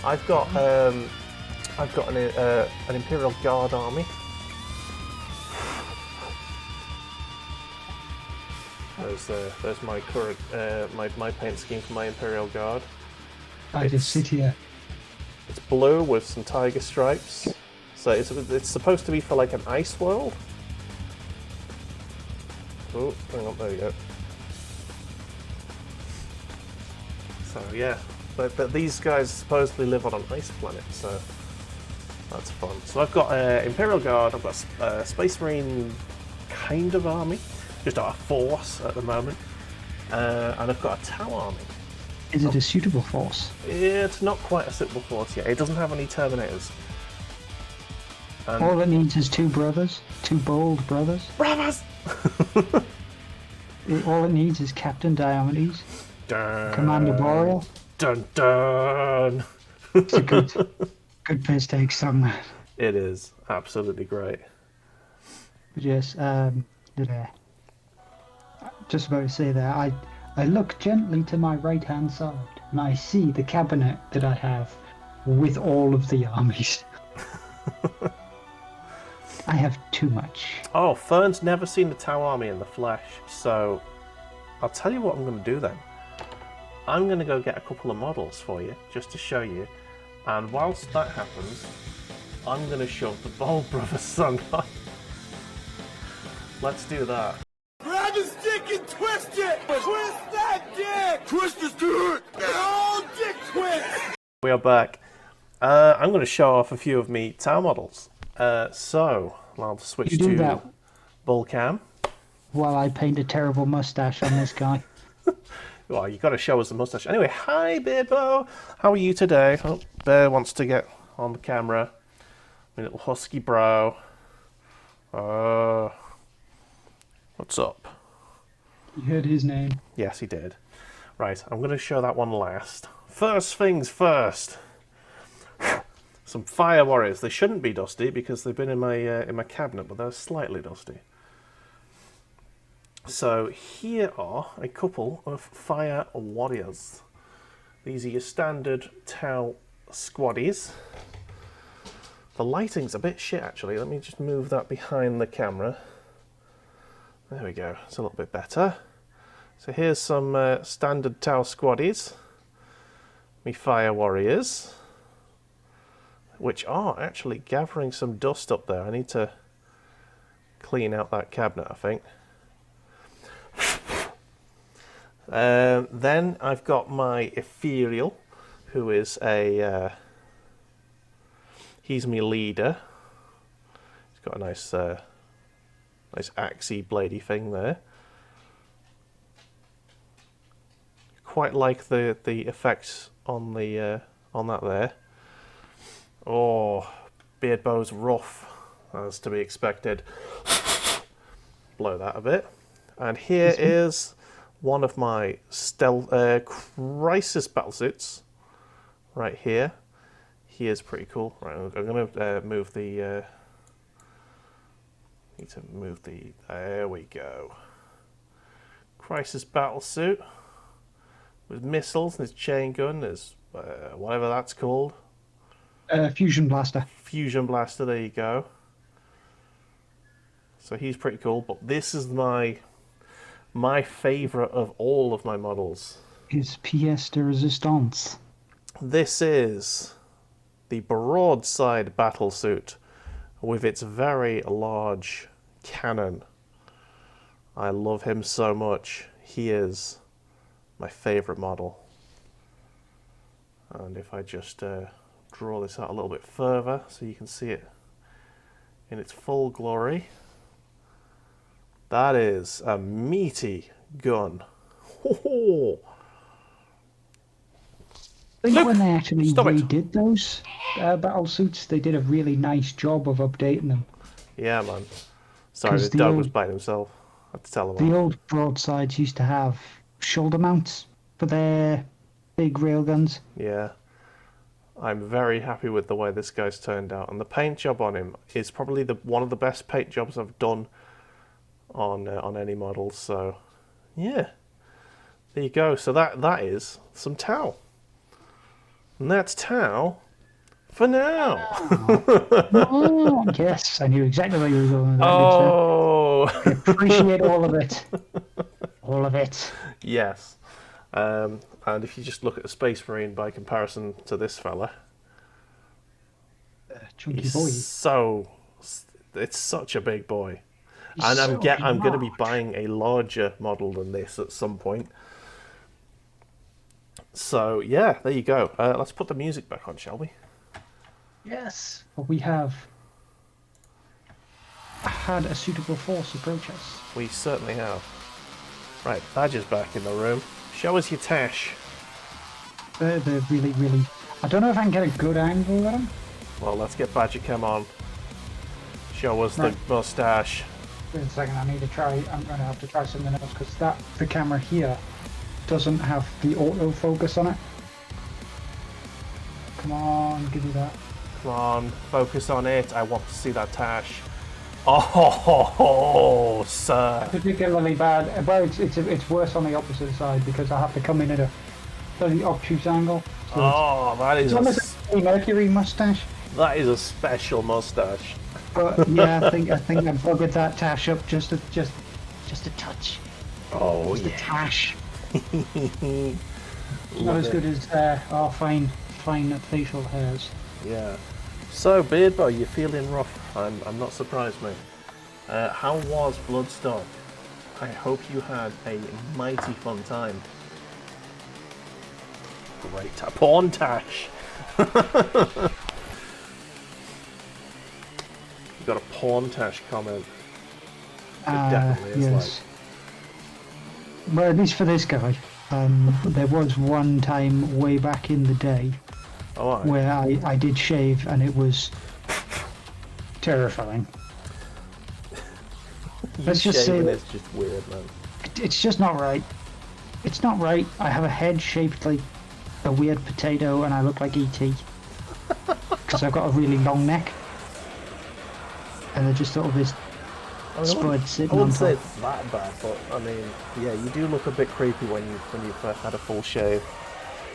I've got an Imperial Guard army. There's my current my paint scheme for my Imperial Guard. I just sit here. It's blue with some tiger stripes. So it's supposed to be for like an ice world. Oh, hang on, there you go. So yeah, but these guys supposedly live on an ice planet, so that's fun. So I've got Imperial Guard, I've got a Space Marine kind of army, just our force at the moment, and I've got a Tau army. Is it a suitable force? It's not quite a suitable force yet. It doesn't have any Terminators. And all it needs is two brothers, two bold brothers. Brothers! All it needs is Captain Diomedes, Commander Boreal. Dun dun! It's a good piss take song, that. It is absolutely great. But yes, just about to say that, I look gently to my right-hand side and I see the cabinet that I have with all of the armies. I have too much. Oh, Fern's never seen the Tau army in the flesh, so I'll tell you what I'm going to do then. I'm going to go get a couple of models for you, just to show you, and whilst that happens, I'm going to shove the Bold Brothers song on. Let's do that. Grab the stick and twist it! Twist that dick! Twist his dick! Oh, dick twist! We are back. I'm going to show off a few of me Tau models. So I'll switch to that bull cam. while I paint a terrible mustache on this guy. Well, you got to show us the mustache. Anyway, hi Bearbo, how are you today? Oh, Bear wants to get on the camera. My little husky bro. What's up? You heard his name. Yes, he did. Right, I'm going to show that one last. First things first. Some Fire Warriors. They shouldn't be dusty because they've been in my cabinet, but they're slightly dusty. So here are a couple of Fire Warriors. These are your standard Tau squaddies. The lighting's a bit shit actually. Let me just move that behind the camera. There we go. It's a little bit better. So here's some standard Tau squaddies. Me Fire Warriors, which are actually gathering some dust up there. I need to clean out that cabinet, I think. Then I've got my Ethereal, who is he's my leader. He's got a nice nice axey bladey thing there. Quite like the effects on the on that there. Oh, Beardbow's rough, as to be expected. Blow that a bit. And here is one of my stealth crisis battlesuits. Right here. He is pretty cool. Right, I'm going to move the. Need to move the. There we go. Crisis battlesuit with missiles and his chain gun. There's whatever that's called. Fusion Blaster. Fusion Blaster, there you go. So he's pretty cool, but this is my favourite of all of my models. His pièce de résistance. This is the broadside battlesuit with its very large cannon. I love him so much. He is my favourite model. And if I just draw this out a little bit further so you can see it in its full glory. That is a meaty gun. I think when they actually stop it. redid those battle suits, they did a really nice job of updating them. Yeah, man. Sorry, the dog was biting himself. I had to tell him. The old broadsides used to have shoulder mounts for their big railguns. Yeah. I'm very happy with the way this guy's turned out, and the paint job on him is probably one of the best paint jobs I've done on any model. So, yeah, there you go. So that is some Tau, and that's Tau for now. Oh, yes, I knew exactly where you were going with that. Oh, I appreciate all of it, all of it. Yes. And if you just look at the Space Marine by comparison to this fella, chunky boy. It's such a big boy, He's and so I'm going to be large. buying a larger model than this at some point. So yeah, there you go. Let's put the music back on, shall we? Yes, but we have had a suitable force approach us. We certainly have. Right, Badger's back in the room. Show us your tash. They're really, really... I don't know if I can get a good angle at them. Well, let's get Badger Cam on. Show us Right. the mustache. Wait a second, I'm going to have to try something else, because the camera here doesn't have the autofocus on it. Come on, give me that. Come on, focus on it. I want to see that tash. Oh, sir. Particularly bad. Well, it's worse on the opposite side, because I have to come in at a very obtuse angle. So Oh, that is it's almost a Mercury mustache. that is a special mustache. But yeah, I think I buggered that tash up just a touch. Oh Just a yeah. tash. Not Love as it. good as our fine facial hairs. Yeah. So, Beardboy, you're feeling rough. I'm not surprised, mate. How was Bloodstock? I hope you had a mighty fun time. Great. Porn tash. You got a porn tash comment. It definitely is Yes. Well, at least for this guy, there was one time way back in the day like. Oh, alright. where I did shave and it was terrifying. Let's just say Shaving that is just weird, man. it's just not right. It's not right. I have a head shaped like a weird potato and I look like E.T. because I've got a really long neck. And they're just sort of this spud sitting I on wouldn't say top. it's that bad, but I mean, yeah, you do look a bit creepy when you've had a full shave.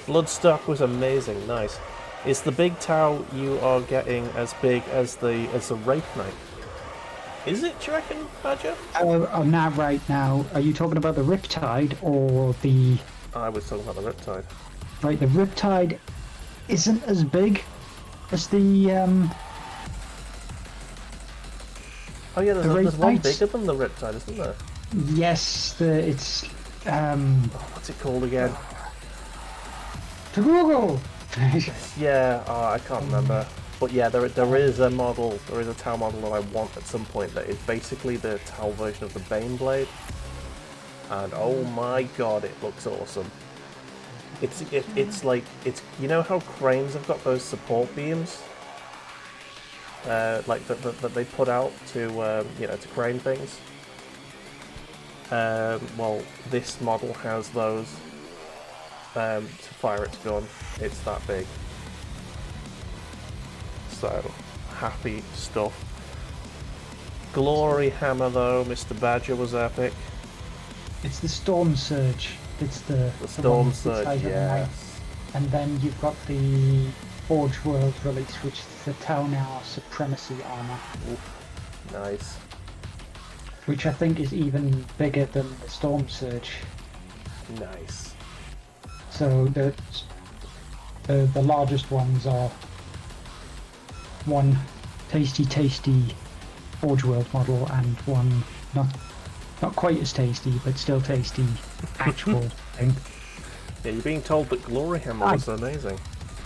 Bloodstock was amazing, nice. Is the big Tau you are getting as big as the Wraith Knight? Is it, do you reckon, Badger? I'm not right now. Are you talking about the Riptide or the... I was talking about the Riptide. Right, the Riptide isn't as big as the... Oh yeah, The there's Wraith one Knights? bigger than the Riptide, isn't there? Yes, it's... What's it called again? To Google! Yeah, I can't remember. But yeah, there is a model, there is a Tau model that I want at some point that is basically the Tau version of the Baneblade. And oh my god, it looks awesome. It's like, you know how cranes have got those support beams? Like that they put out to, to crane things? Well, this model has those to fire its gun. It's that big. So, happy stuff. Glory Hammer though, Mr. Badger was epic. It's the Storm Surge. It's the Storm one that's the Surge, size of a yes. knife. And then you've got the Forge World release, which is the Taunar Supremacy armor, Oof, nice. which I think is even bigger than the Storm Surge. Nice. So the largest ones are one tasty Forge World model and one not quite as tasty but still tasty actual thing. Yeah, you're being told that Glory Hammer was amazing.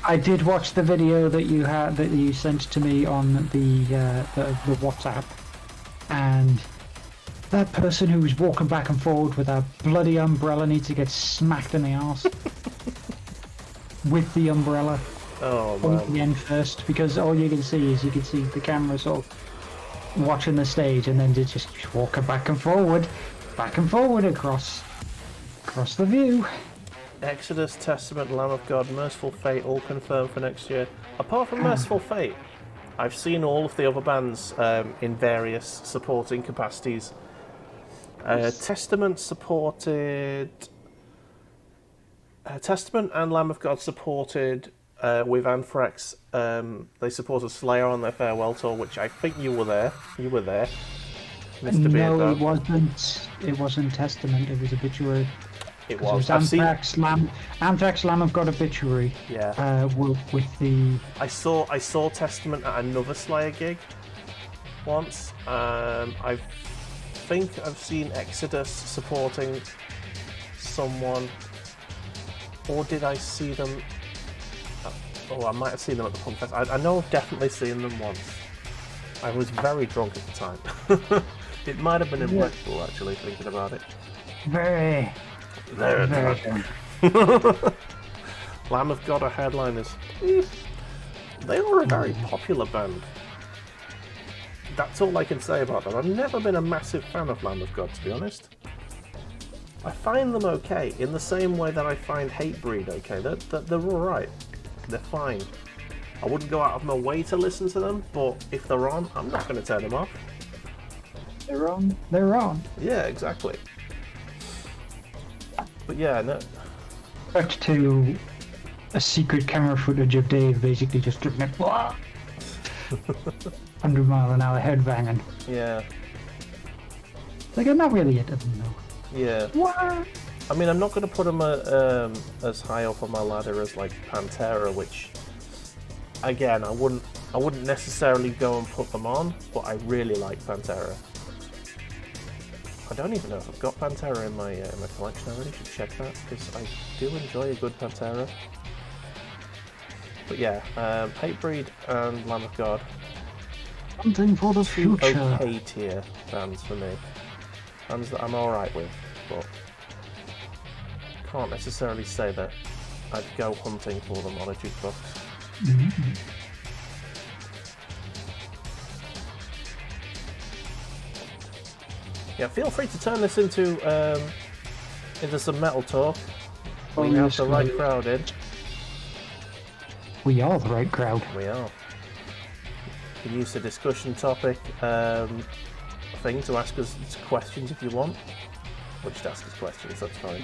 I did watch the video that you sent to me on the WhatsApp, and that person who was walking back and forward with a bloody umbrella needs to get smacked in the arse with the umbrella. Oh man! man! The end first, because all you can see the camera sort of watching the stage, and then they just walking back and forward across the view. Exodus, Testament, Lamb of God, Merciful Fate, all confirmed for next year. Apart from Merciful Fate, I've seen all of the other bands in various supporting capacities. Testament supported... Testament and Lamb of God supported with Anthrax. They supported Slayer on their farewell tour, which I think you were there. You were there, Mr. No, Beardog. it wasn't. It wasn't Testament. It was Obituary. It was. Anthrax, Lamb of God, Obituary. Yeah. With the. I saw Testament at another Slayer gig once. I think I've seen Exodus supporting someone, or did I see them? Oh, I might have seen them at the Punk Fest. I know I've definitely seen them once. I was very drunk at the time. It might have been in Blackpool, actually, thinking about it. Very drunk. Lamb of God are headliners. They are a very popular band. That's all I can say about them. I've never been a massive fan of Lamb of God, to be honest. I find them okay, in the same way that I find Hatebreed okay. They're alright. They're fine. I wouldn't go out of my way to listen to them, but if they're on, I'm not going to turn them off. They're on. They're on. Yeah, exactly. But yeah, no. Back to a secret camera footage of Dave basically just doing it. 100 mile an hour headbanging. Yeah. Like, I'm not really into them though. Yeah. What? I mean, I'm not going to put them as high up on my ladder as like Pantera, which, again, I wouldn't necessarily go and put them on, but I really like Pantera. I don't even know if I've got Pantera in my collection. I really should check that, because I do enjoy a good Pantera. But yeah, Hatebreed and Lamb of God. Something for the future. Okay tier bands for me. Bands that I'm alright with, but can't necessarily say that I'd go hunting for them on a jukebox. Mm-hmm. Yeah, feel free to turn this into some metal talk. We have the right crowd in. We are the right crowd. We are. You can use the discussion topic thing to ask us questions if you want. Or just ask us questions, that's fine.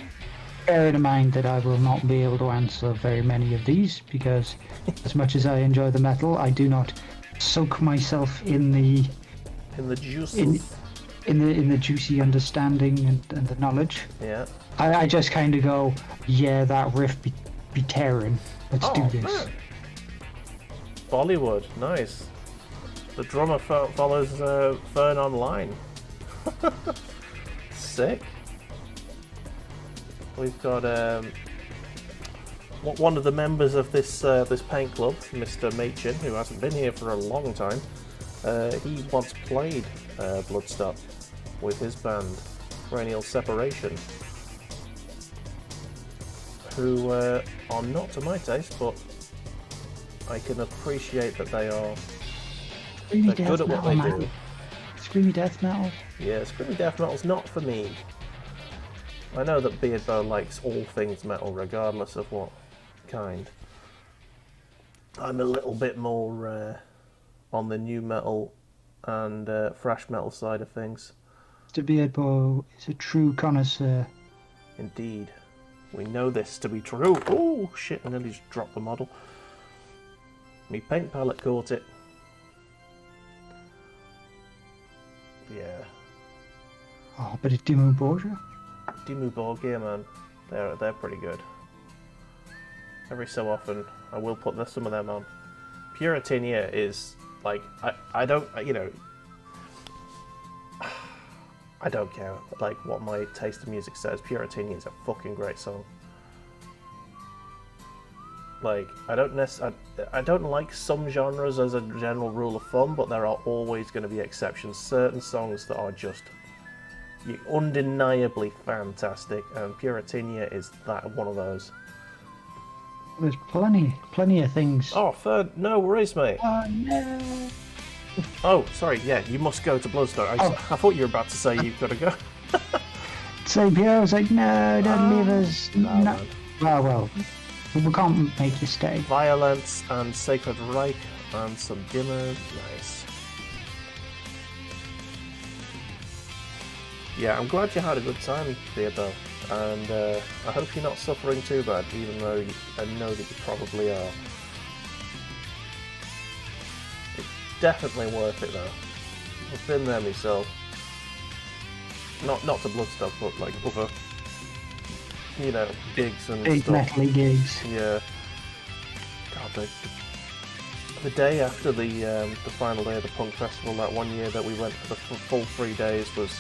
Bear in mind that I will not be able to answer very many of these, because as much as I enjoy the metal, I do not soak myself in the juices. In the juicy understanding and the knowledge. Yeah. I just kind of go, yeah, that riff be tearing. Let's do this. Man. Bollywood, nice. The drummer follows Fern online. Sick. We've got one of the members of this paint club, Mr. Machin, who hasn't been here for a long time. He once played Bloodstock with his band, Perennial Separation, who are not to my taste, but I can appreciate that they're good at what they do. Screamy death metal? Yeah, screamy death metal's not for me. I know that Beardbow likes all things metal, regardless of what kind. I'm a little bit more on the new metal and thrash metal side of things. Mr. Beardbow is a true connoisseur. Indeed. We know this to be true. Oh, shit, and then he just dropped the model. Me paint palette caught it. Yeah. Oh, but it's Dimmu Borgia? Dimmu Borgir, man. They're pretty good. Every so often, I will put some of them on. Puritania is, like, I don't, you know, I don't care, like, what my taste of music says. Puritania is a fucking great song. Like, I don't like some genres as a general rule of thumb, but there are always going to be exceptions. Certain songs that are just undeniably fantastic, and Puritinia is one of those. There's plenty of things. Oh, third, no worries, mate. Oh no. Oh, sorry. Yeah, you must go to Bloodstone. I thought you were about to say you've got to go. Same here. I was like, no, don't leave us. No. Well, we can't make you stay. Violence and Sacred Reich and some dimmer. Nice. Yeah, I'm glad you had a good time, Theodore. And I hope you're not suffering too bad, even though I know that you probably are. It's definitely worth it, though. I've been there myself. Not to Bloodstock, but like other, gigs and big stuff. metally gigs. Yeah. God, the day after the final day of the punk festival that one year that we went for the full 3 days was,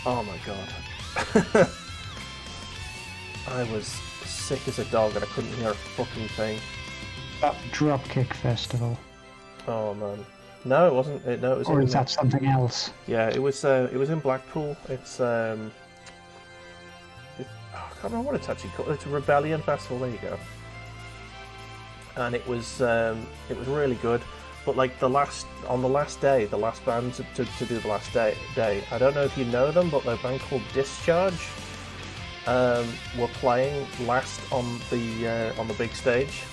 oh my god. I was sick as a dog and I couldn't hear a fucking thing. That Dropkick Festival. Oh man. No, it wasn't. It was. Or is that something else? Yeah, it was. It was in Blackpool. It's. I can't remember what it's actually called. It's a Rebellion Festival. There you go. And it was really good. But like on the last day, the last band to do the last day. I don't know if you know them, but they're a band called Discharge. Were playing last on the big stage.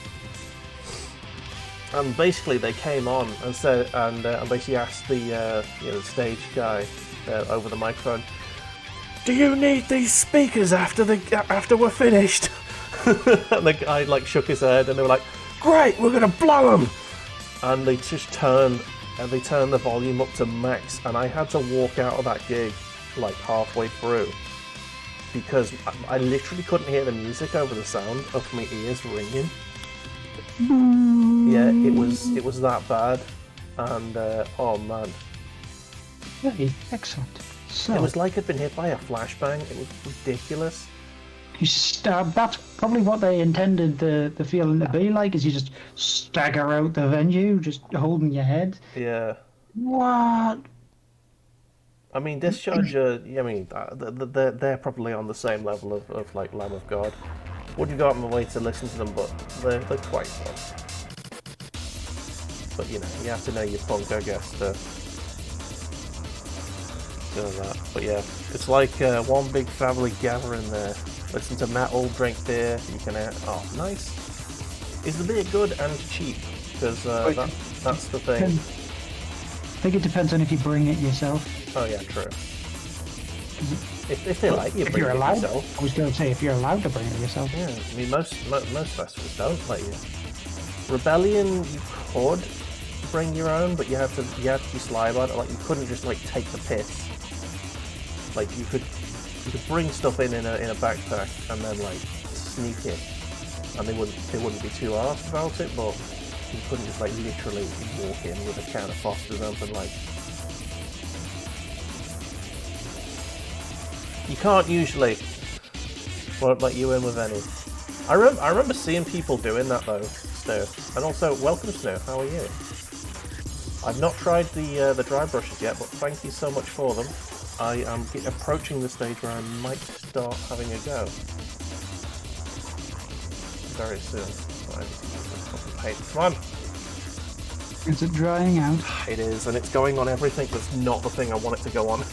And basically, they came on and said, and basically asked the stage guy over the microphone, "Do you need these speakers after we're finished?" And the guy like shook his head, and they were like, "Great, we're gonna blow them!" And they just turned the volume up to max, and I had to walk out of that gig like halfway through because I literally couldn't hear the music over the sound of my ears ringing. Yeah, it was that bad, and oh man, Very excellent. So it was like I'd been hit by a flashbang. It was ridiculous. That's probably what they intended the feeling to be like. Is you just stagger out the venue, just holding your head. Yeah. What? I mean, Discharge. They're probably on the same level of like Lamb of God. Wouldn't go out of my way to listen to them, but they're quite fun. But you have to know your punk, I guess, to do that. But yeah, it's like one big family gathering there. Listen to metal, drink beer. You can oh, nice. Is the beer good and cheap? Because that's the thing. I think it depends on if you bring it yourself. Oh yeah, true. If they like you, if bring you're it allowed, yourself. I was going to say if you're allowed to bring it yourself. Yeah, I mean most festivals don't let you. Rebellion, you could bring your own, but you had to be sly about it. Like you couldn't just like take the piss. Like you could bring stuff in a backpack and then like sneak it, and they wouldn't be too arsed about it. But you couldn't just like literally walk in with a can of Foster's and like. You can't usually. Won't let you in with any. I remember seeing people doing that though, Snow. And also, welcome Snow. How are you? I've not tried the dry brushes yet, but thank you so much for them. I am approaching the stage where I might start having a go. Very soon. Come on. Is it drying out? It is, and it's going on everything that's not the thing I want it to go on.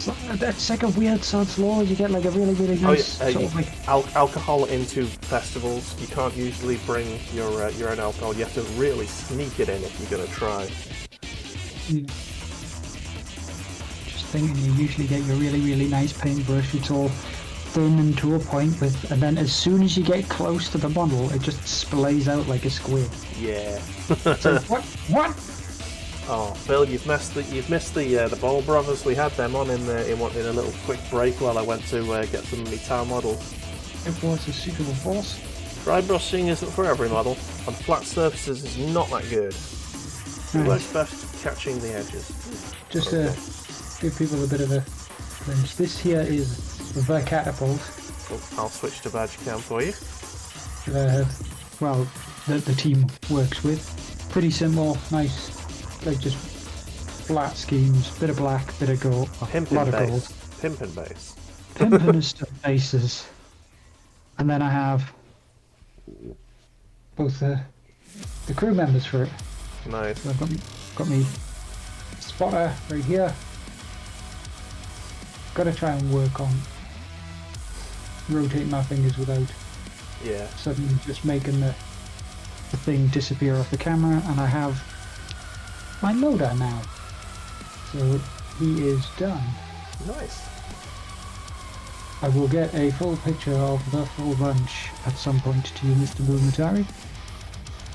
It's like a weird sod's law. You get like a really, really nice sort of like alcohol into festivals. You can't usually bring your own alcohol. You have to really sneak it in if you're going to try. Yeah. Just thinking, you usually get your really, really nice paintbrush. It's all thin and to a point and then as soon as you get close to the bottle, it just splays out like a squid. Yeah. So, what? Oh, Phil, you've missed the Ball Brothers. We had them on in a little quick break while I went to get some of my town models. It was a suitable force. Dry brushing isn't for every model, and flat surfaces is not that good. It works best catching the edges. Just to give people a bit of a glimpse, this here is the catapult. I'll switch to badge cam for you. Well, the team works with. Pretty simple, nice, like just flat schemes, bit of black, bit of gold, a lot of gold. Pimpin' base. Pimpin' and stuff bases. And then I have both the crew members for it. Nice. So I've got me spotter right here. Got to try and work on rotating my fingers without suddenly just making the thing disappear off the camera. And I have my loader now. So he is done. Nice. I will get a full picture of the full bunch at some point to you, Mr. Bulamatari.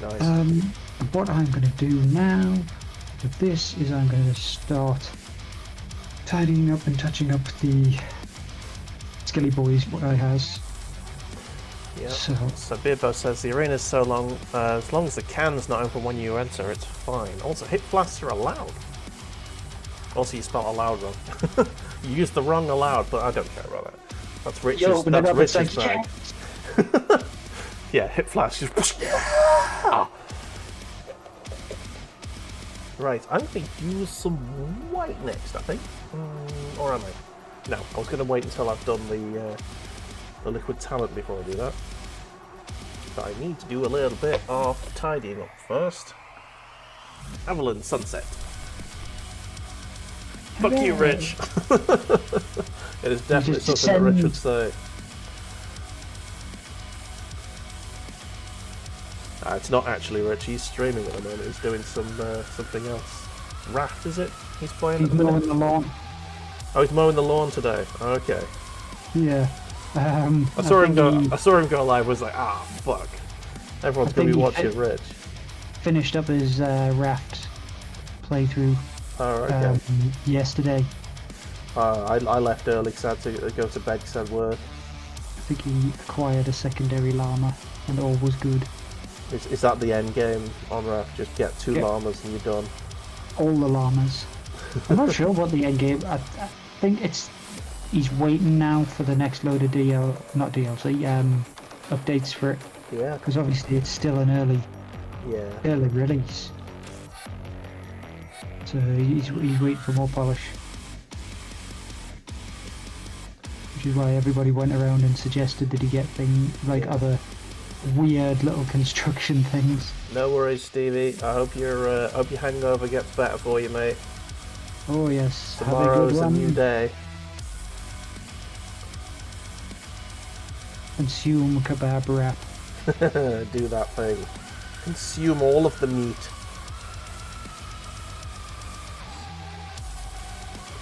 Nice. What I'm going to do now with this is I'm going to start tidying up and touching up the Skelly Boys what I has. Yeah. So Beerbo says the arena's so long, as long as the can's not open when you enter, it's fine. Also, hit blasts are allowed. Also, you spelled allowed wrong. You used the wrong allowed, but I don't care about that. That's Rich's. That's Rich's bag. Yeah, hit flash. Right, I'm going to use some white next, I think. Or am I? No, I was going to wait until I've done the liquid talent before I do that. But I need to do a little bit of tidying up first. Avalon Sunset. Fuck you, Rich. It is definitely something that Rich would say. It's not actually Rich. He's streaming at the moment. He's doing something else. Raft, is it? He's playing. He's mowing the lawn. Oh, he's mowing the lawn today. Okay. Yeah. I saw him go live. Was like, fuck. Everyone's gonna be watching Rich. Finished up his Raft playthrough. Oh, okay. Yesterday. I left early because I had to go to bed because I had work. I think he acquired a secondary llama, and all was good. Is that the end game on Raft? Just get two llamas and you're done. All the llamas. I'm not sure what the end game. I think he's waiting now for the next load of updates for it. Yeah. Because obviously it's still an early release. So he's waiting for more polish. Which is why everybody went around and suggested that he get other weird little construction things. No worries, Stevie. I hope your hangover gets better for you, mate. Oh yes. Tomorrow's a new day. Consume kebab wrap. Do that thing. Consume all of the meat.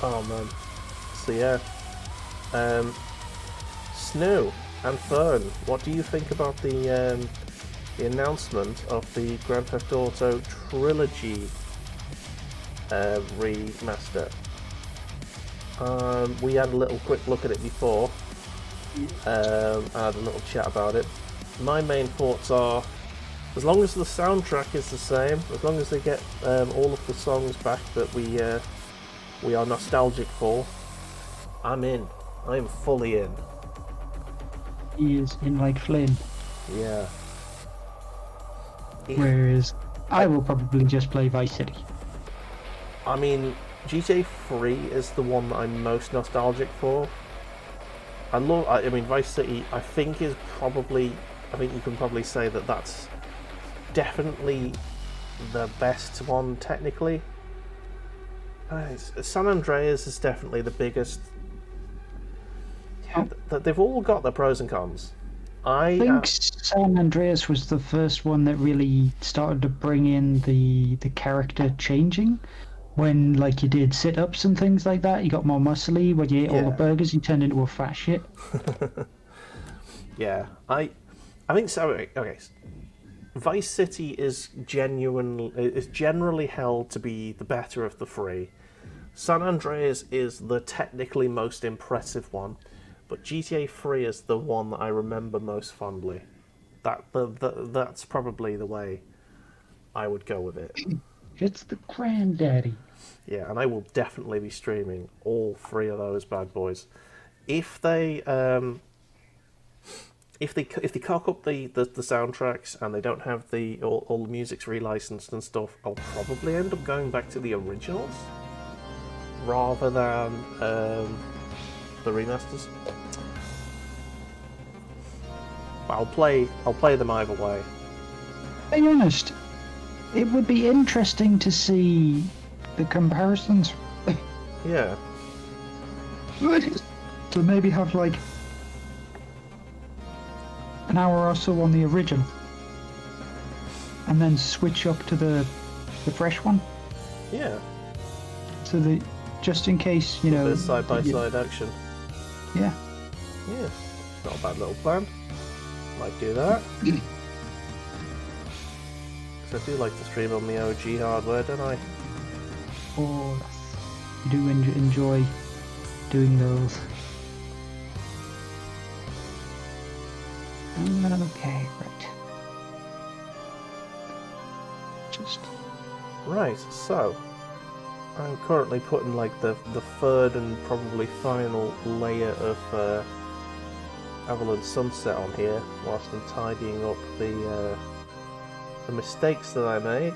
Oh man. So yeah. Snow and Fern, what do you think about the announcement of the Grand Theft Auto Trilogy Remaster? We had a little quick look at it before. I had a little chat about it. My main thoughts are, as long as the soundtrack is the same, as long as they get all of the songs back that we are nostalgic for, I'm in. I am fully in. He is in like Flynn. Yeah. Whereas I will probably just play Vice City. I mean, GTA 3 is the one that I'm most nostalgic for. I mean, Vice City, I think you can probably say that that's definitely the best one, technically. San Andreas is definitely the biggest. They've all got their pros and cons. I think San Andreas was the first one that really started to bring in the character changing. When like you did sit-ups and things like that, you got more muscly. When you ate all the burgers, you turned into a fat shit. Yeah, I think so. Okay, Vice City is generally held to be the better of the three. San Andreas is the technically most impressive one, but GTA 3 is the one that I remember most fondly. That's probably the way I would go with it. It's the granddaddy. Yeah, and I will definitely be streaming all three of those bad boys. If they if they cock up the soundtracks and they don't have all the music's relicensed and stuff, I'll probably end up going back to the originals rather than the remasters. But I'll play them either way. To be honest, it would be interesting to see the comparisons. Yeah. To maybe have like an hour or so on the original, and then switch up to the fresh one. Yeah. So that just in case, you know. There's side by side action. Yeah. Yeah. Not a bad little plan. Might do that. Because I do like to stream on the OG hardware, don't I? Oh, you do enjoy doing those. Okay, right. Just right. So I'm currently putting like the third and probably final layer of Avalon Sunset on here, whilst I'm tidying up the mistakes that I made.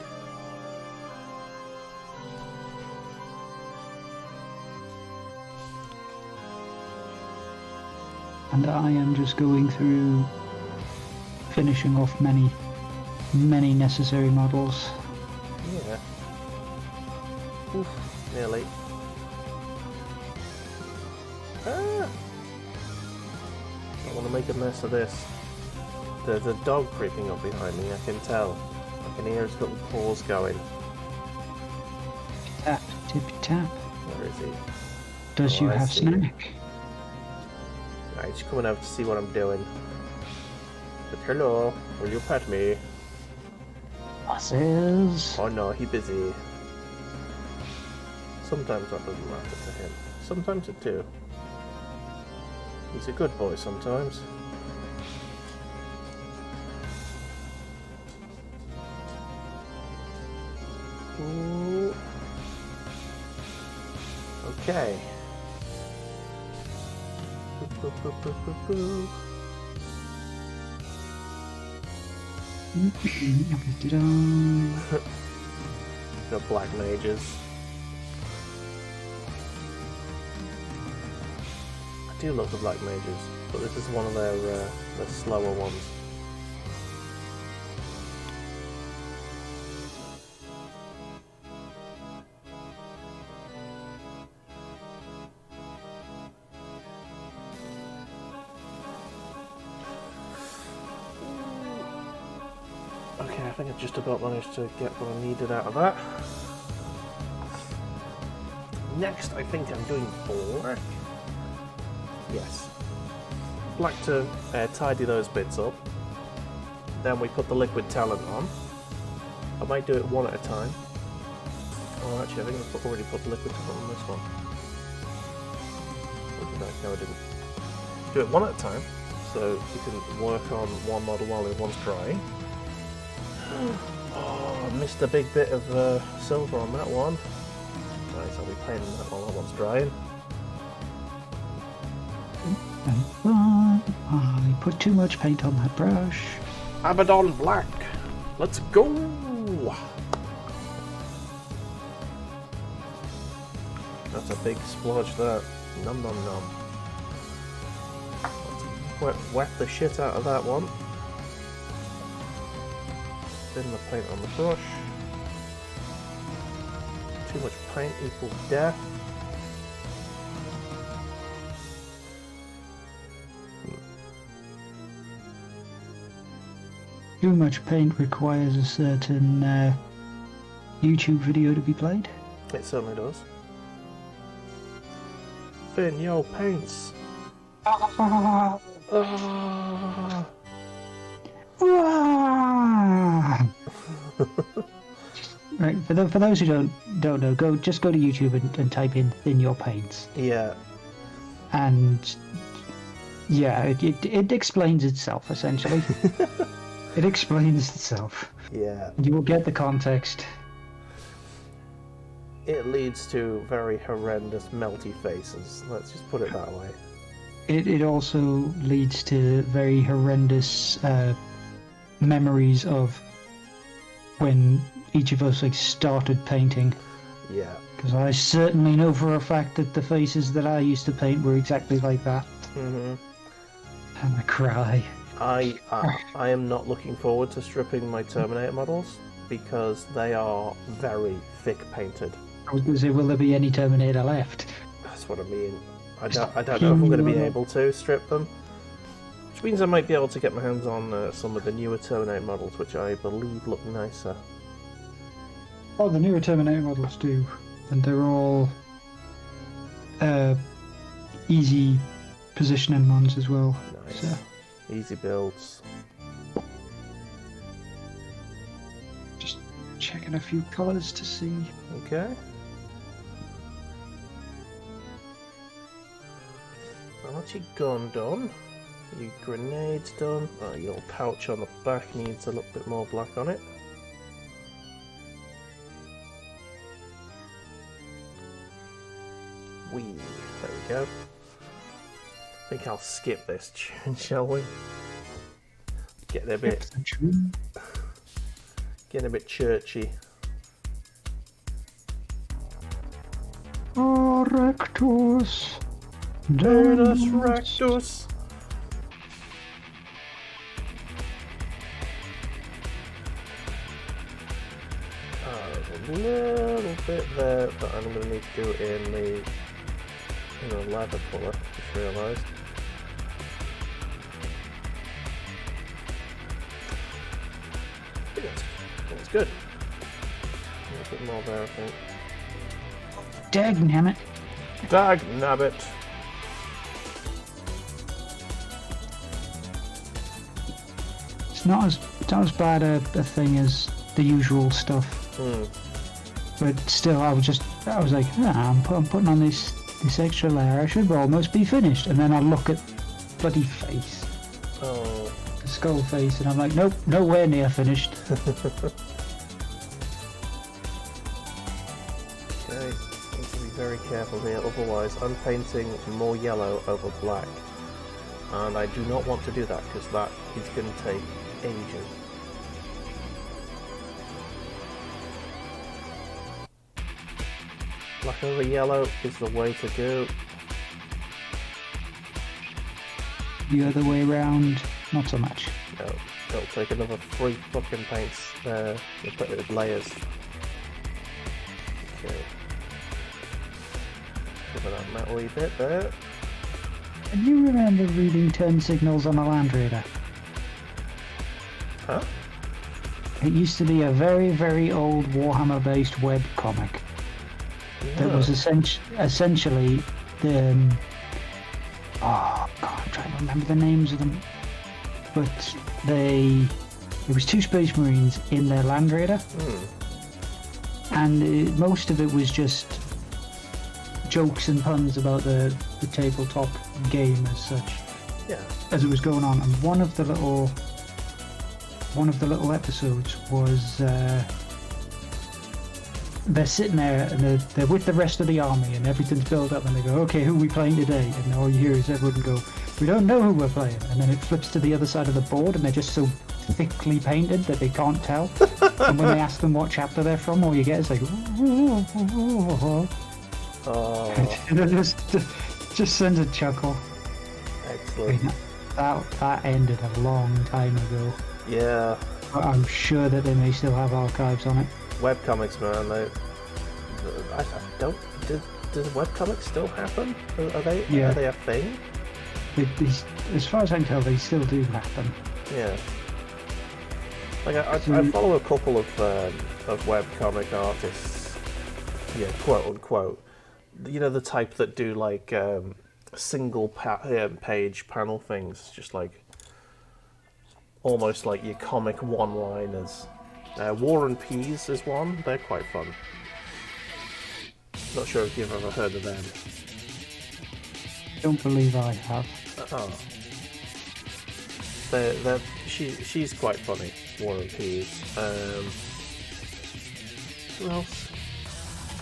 And I am just going through finishing off many necessary models. Yeah. Oof, nearly. Ah! I want to make a mess of this. There's a dog creeping up behind me, I can tell. I can hear his little paws going. Tap, tippy tap. Where is he? Does you I have see. snack? Right, he's coming out to see what I'm doing. But hello, will you pet me? Bosses. Oh no, he's busy. Sometimes that doesn't matter to him. Sometimes it do. He's a good boy sometimes. Ooh. Okay. Boop, boop, boop, boop, boop, Da-da. The black mages. I do love the black mages, but this is one of their slower ones. Okay, I think I've just about managed to get what I needed out of that. Next, I think I'm doing black. Yes. Black to tidy those bits up. Then we put the liquid talent on. I might do it one at a time. Oh, actually, I think I've already put the liquid talent on this one. Or did I? No, I didn't. Do it one at a time, so you can work on one model while the one's drying. Oh, I missed a big bit of silver on that one. Right, I'll be painting that while that one's drying. I put too much paint on that brush. Abaddon Black! Let's go! That's a big splodge there. Nom nom nom. Let's wet the shit out of that one. Thin the paint on the brush. Too much paint equals death. Too much paint requires a certain YouTube video to be played. It certainly does. Thin your paints. Ah. Ah. Ah. Right, for those who don't know, go to YouTube and type in "thin your paints." Yeah. And yeah, it explains itself essentially. It explains itself. Yeah. You will get the context. It leads to very horrendous melty faces. Let's just put it that way. it also leads to very horrendous memories of when each of us like started painting. Yeah. Because I certainly know for a fact that the faces that I used to paint were exactly like that. Mm-hmm. And I cry. I am not looking forward to stripping my Terminator models because they are very thick painted. I was going to say, will there be any Terminator left? That's what I mean. I don't know if I'm going to be able to strip them. Which means I might be able to get my hands on some of the newer Terminator models, which I believe look nicer. Oh, the newer Terminator models do. And they're all easy positioning ones as well. Nice. So. Easy builds. Just checking a few colours to see. Okay. What's your gun done? Your grenades done? Oh, your little pouch on the back needs a little bit more black on it. Wee. There we go. I think I'll skip this tune, shall we? Getting a bit churchy. Oh, Rectus. Dennis Rectus. There's a little bit there that I'm going to need to do in the leather colour, just realised. I think that's good. A little bit more there, I think. Dagnabbit. Dagnabbit. It's not as bad a thing as the usual stuff. But still, I was like, I'm putting on this extra layer. I should almost be finished. And then I look at bloody face. Oh. The skull face, and I'm like, nope, nowhere near finished. Okay, need to be very careful here, otherwise I'm painting more yellow over black. And I do not want to do that, because that is going to take ages. Black over yellow is the way to go. The other way around, not so much. No, it'll take another 3 fucking paints to put it with layers. Okay. Cover that metally bit there. And you remember reading Turn Signals on a Land Raider? Huh? It used to be a very, very old Warhammer-based web comic. Yeah. That was essentially the... oh, God, I'm trying to remember the names of them. But it was 2 Space Marines in their Land Raider. And most of it was just jokes and puns about the tabletop game as such. Yeah. As it was going on. And one of the little episodes was they're sitting there and they're with the rest of the army and everything's built up and they go, okay, who are we playing today? And all you hear is everyone go, we don't know who we're playing. And then it flips to the other side of the board and they're just so thickly painted that they can't tell. And when they ask them what chapter they're from, all you get is like, it just sends a chuckle. Excellent. That ended a long time ago. Yeah. But I'm sure that they may still have archives on it. Webcomics, man. I don't. Does webcomics still happen? Are they a thing? As far as I can tell, they still do happen. Yeah. Like I follow a couple of webcomic artists. Yeah, quote unquote. You know, the type that do like single page panel things, just like almost like your comic one-liners. War and Peas is one. They're quite fun. Not sure if you've ever heard of them. Don't believe I have. Oh. She's quite funny. War and Peas. Who else?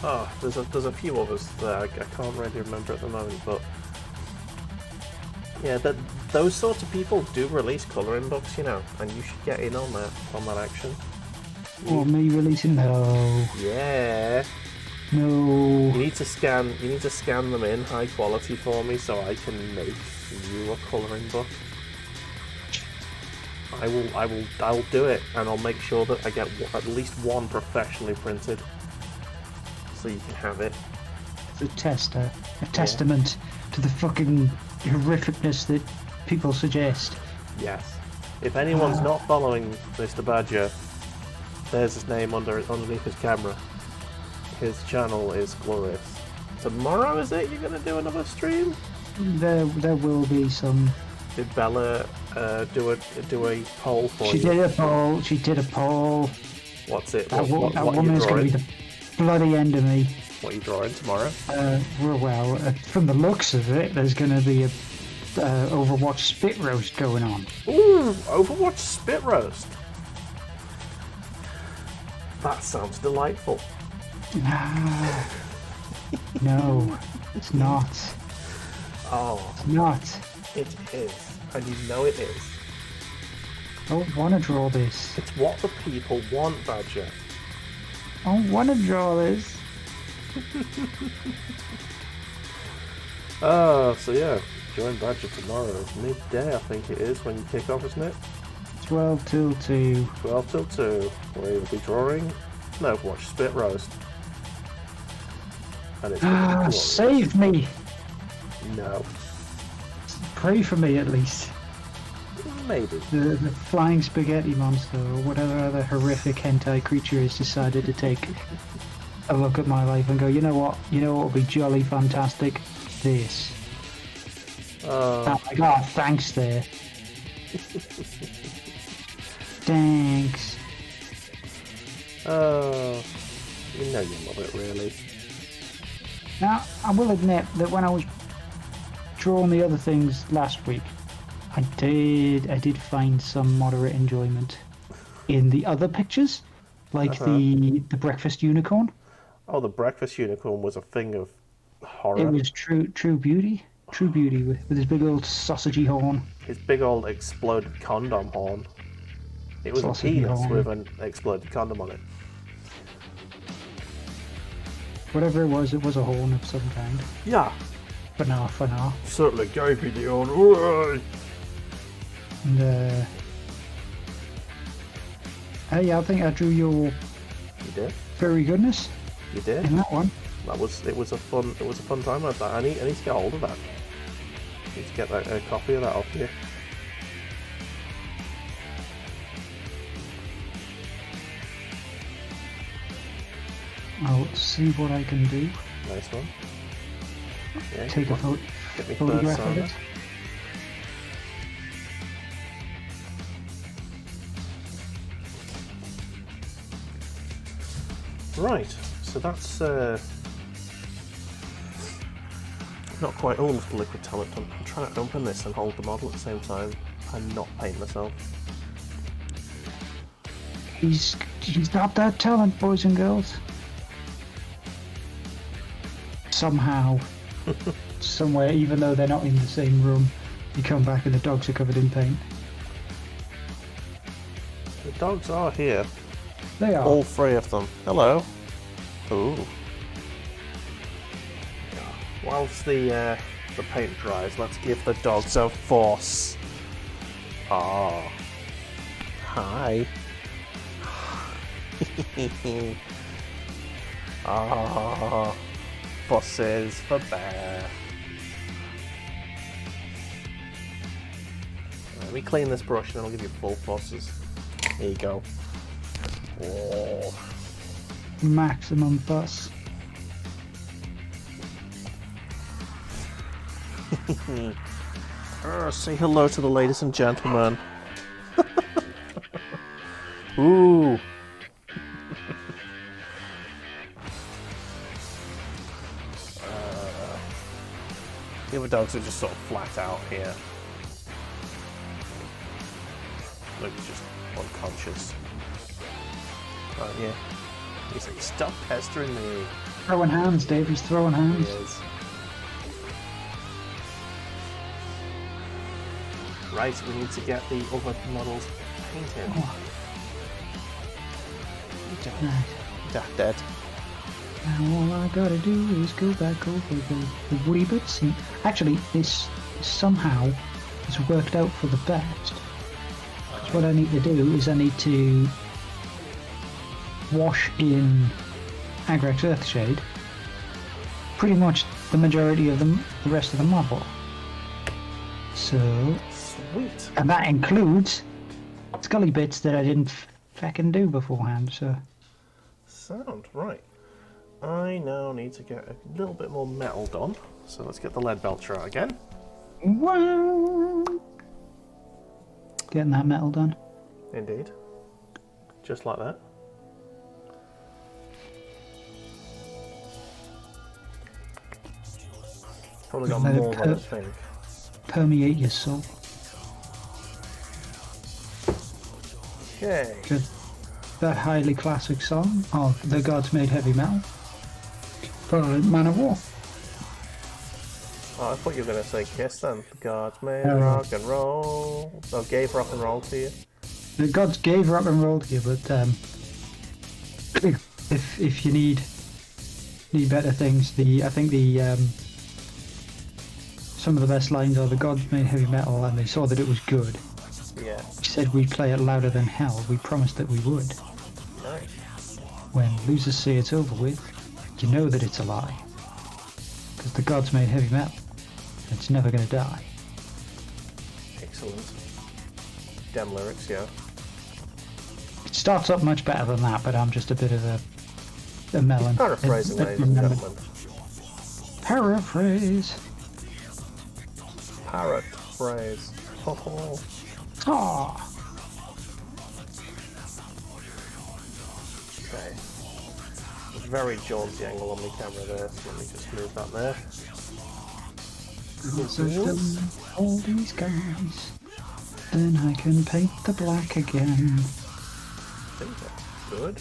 Oh, there's a few others that I can't really remember at the moment, but Yeah, those sorts of people do release colouring books, you know, and you should get in on that action. Or me releasing? No. Yeah. No. You need to scan them in high quality for me so I can make you a colouring book. I'll do it, and I'll make sure that I get at least one professionally printed, so you can have it. It's a testament to the fucking horrificness that people suggest. Yes. If anyone's not following Mr. Badger, there's his name underneath his camera. His channel is glorious. Tomorrow, is it? You're gonna do another stream? There will be some. Did Bella do a poll for you? She did a poll. What's it? That what woman is going to be the bloody end of me. What are you drawing tomorrow? From the looks of it, there's going to be a Overwatch spit roast going on. Ooh, Overwatch spit roast. That sounds delightful. No, it's not. Oh, it's not. It is, and you know it is. I don't want to draw this. It's what the people want, Badger. I don't want to draw this. So yeah, join Badger tomorrow. Midday, I think it is, when you kick off, isn't it? 12 till 2. 12 till 2, where you'll be drawing an Overwatch spit roast. And it's save me! No. Pray for me, at least. Maybe. The flying spaghetti monster, or whatever other horrific hentai creature has decided to take a look at my life and go, you know what would be jolly fantastic? This. Oh my god, thanks there. Thanks. Oh, you know you love it, really. Now, I will admit that when I was drawing the other things last week, I did find some moderate enjoyment in the other pictures, like the breakfast unicorn. Oh, the breakfast unicorn was a thing of horror. It was true beauty with his big old sausagey horn. His big old exploded condom horn. It was a penis with an exploded condom on it. Whatever it was a horn of some kind. Yeah. For now. Certainly gave me the old hooray! And hey, I think I drew your. You did. Fairy goodness. You did. In that one. It was a fun time. I need to get hold of that. I need to get a copy of that off you. I'll see what I can do. Nice one. Yeah, take a photograph of it. Right, so that's not quite almost liquid talent. I'm trying to open this and hold the model at the same time and not paint myself. He's got that talent, boys and girls. Somehow, somewhere, even though they're not in the same room, you come back and the dogs are covered in paint. The dogs are here. They are. All three of them. Hello. Ooh. Whilst the paint dries, let's give the dogs a force. Ah. Hi. Ah. Bosses for bear. Let me clean this brush and then I'll give you full bosses. There you go. Oh. Maximum fuss. Say hello to the ladies and gentlemen. Ooh. The other dogs are just sort of flat out here. Luke's just unconscious. Oh yeah. He's like, stop pestering me. Throwing hands, Dave. He's throwing hands. He is. Right, we need to get the other models painted. Oh. Dead. Now all I gotta do is go back over the reboot scene. Actually, this somehow has worked out for the best. Because what I need to do is I need to wash in Agrex Earthshade pretty much the majority of the rest of the model. So, sweet. And that includes scully bits that I didn't fucking do beforehand. So, sound right. I now need to get a little bit more metal done. So let's get the lead belcher out again. wow. Getting that metal done. Indeed. Just like that. Probably got more than I think. Permeate your soul. Okay. Good. That highly classic song of The Gods Made Heavy Metal by Man of War. Oh, I thought you were going to say Kiss then. The gods made rock and roll. No, gave rock and roll to you. The gods gave rock and roll to you, but if you need better things, I think some of the best lines are the gods made heavy metal and they saw that it was good. Yeah. We said we'd play it louder than hell. We promised that we would. Nice. When losers say it's over with, you know that it's a lie. Because the gods made heavy metal. It's never going to die. Excellent. Dem lyrics, yeah. It starts up much better than that, but I'm just a bit of a melon. Paraphrasing, ladies and gentlemen. Paraphrase. Parrot phrase. Ho ho. Ah. Okay. Very jaunty angle on the camera there, so let me just move that there. Once I've done all these guys, then I can paint the black again. I think that's good.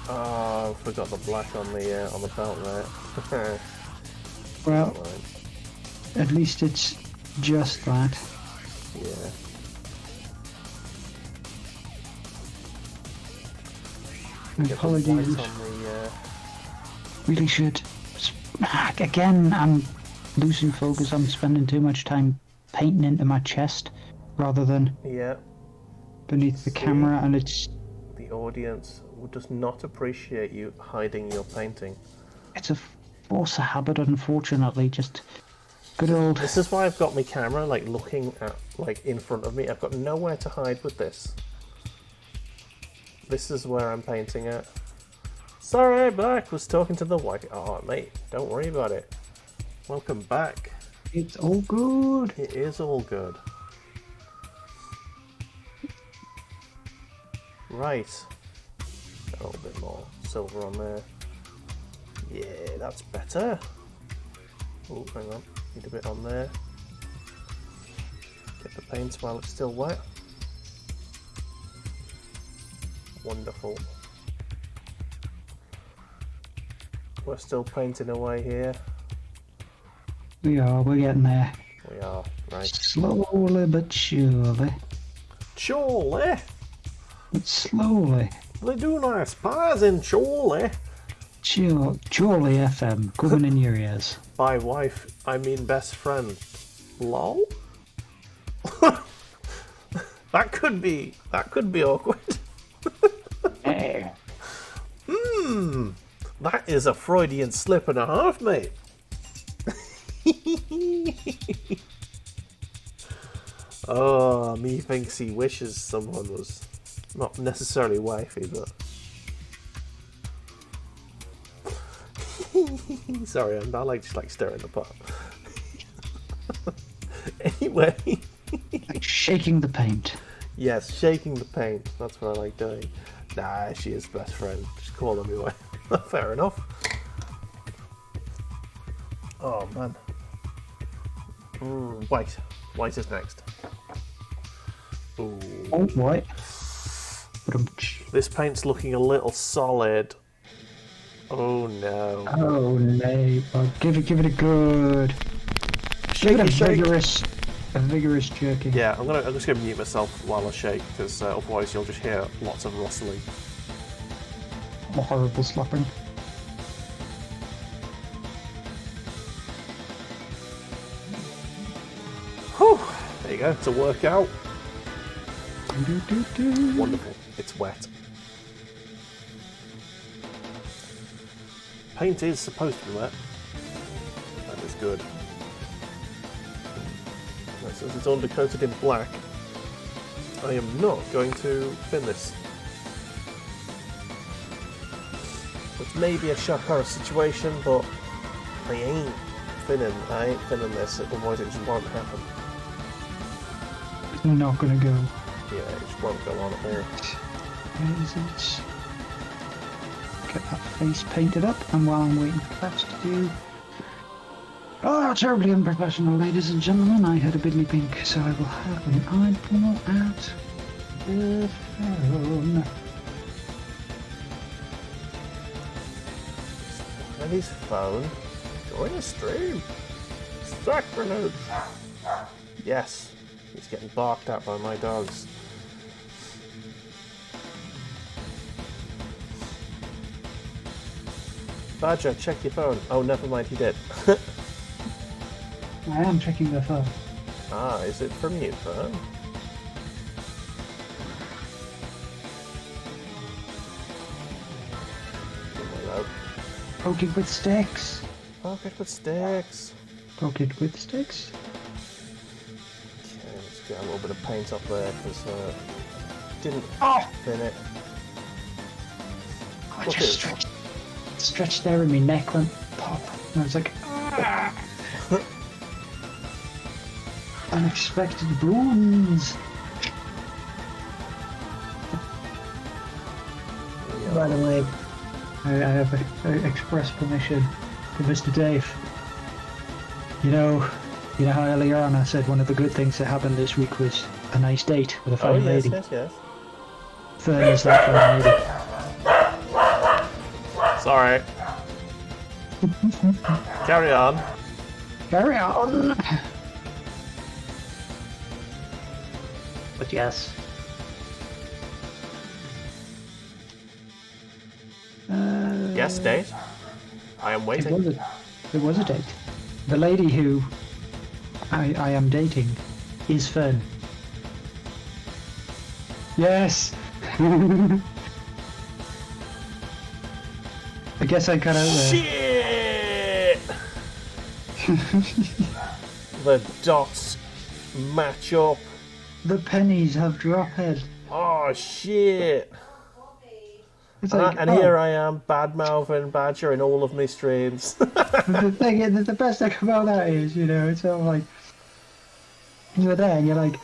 Oh, I forgot the black on the belt there. Well, Right. at least it's just that. Yeah. Apologies. Get the white on the, Really should. Again, I'm losing focus. I'm spending too much time painting into my chest rather than yeah. beneath the camera, and it's The audience does not appreciate you hiding your painting. it's a force of habit, unfortunately. Just good old. This is why I've got my camera like looking at in front of me. I've got nowhere to hide with this. This is where I'm painting at. Sorry, Black was talking to the white. Oh, mate, don't worry about it. Welcome back. It's all good. It is all good. Right. A little bit more silver on there. Yeah, that's better. Oh, hang on. Need a bit on there. Get the paint while it's still wet. Wonderful. We're still painting away here. We're getting there. We are, right. Slowly but surely. Surely! But slowly. They do nice pies in Chorley. Surely FM coming in your ears. By wife, I mean best friend. Lol? That could be awkward. Eh. That is a Freudian slip and a half, mate. Oh, me thinks he wishes someone was not necessarily wifey, but sorry, I like just like stirring the pot. Anyway, Like shaking the paint. yes, shaking the paint. That's what I like doing. Nah, she is best friend. Just call them away. Fair enough. Oh man. White. White is next. Ooh. Oh, white. This paint's looking a little solid. Oh no. Oh, no. Oh, give it a good. Give it a Shaky shake. vigorous A vigorous jerking. Yeah, I'm just gonna mute myself while I shake, because otherwise you'll just hear lots of rustling. A horrible slapping. Whew! There you go. It's a workout. Wonderful. It's wet. Paint is supposed to be wet. That is good. Since it's undercoated in black, I am not going to thin this. Which may be a shock horror situation, but I ain't thinning this, otherwise it just won't happen. It's not gonna go. Yeah, it just won't go on at all. Where is it? Get that face painted up, and while I'm waiting for that to do... Oh, terribly unprofessional, ladies and gentlemen. I had a bidly pink, so I will have an eyeball at the phone. Eddie's phone. Join the stream. Sacrilege. Yes, he's getting barked at by my dogs. Badger, check your phone. Oh, never mind, he did. I am checking the phone. Ah, is it from you, phone? Hello. Poke it with sticks. Poke it with sticks. Poke it with sticks. Okay, let's get a little bit of paint up there, because didn't thin it. I just stretched there and my neck went pop. And I was like, unexpected boons. By the way, I have express permission to Mr. Dave. You know how earlier on I said one of the good things that happened this week was a nice date with a fine lady. Yes. Fern is that fine lady. Sorry. Carry on. Carry on. But yes. Yes, date. I am waiting. It was a date. The lady who I am dating is Fern. Yes. I guess I cut out there. Shit! The dots match up. The pennies have dropped. Oh shit! It's And here I am, bad-mouthing Badger in all of my streams. The thing is, the best thing about that is, it's all like, you're there and you're like,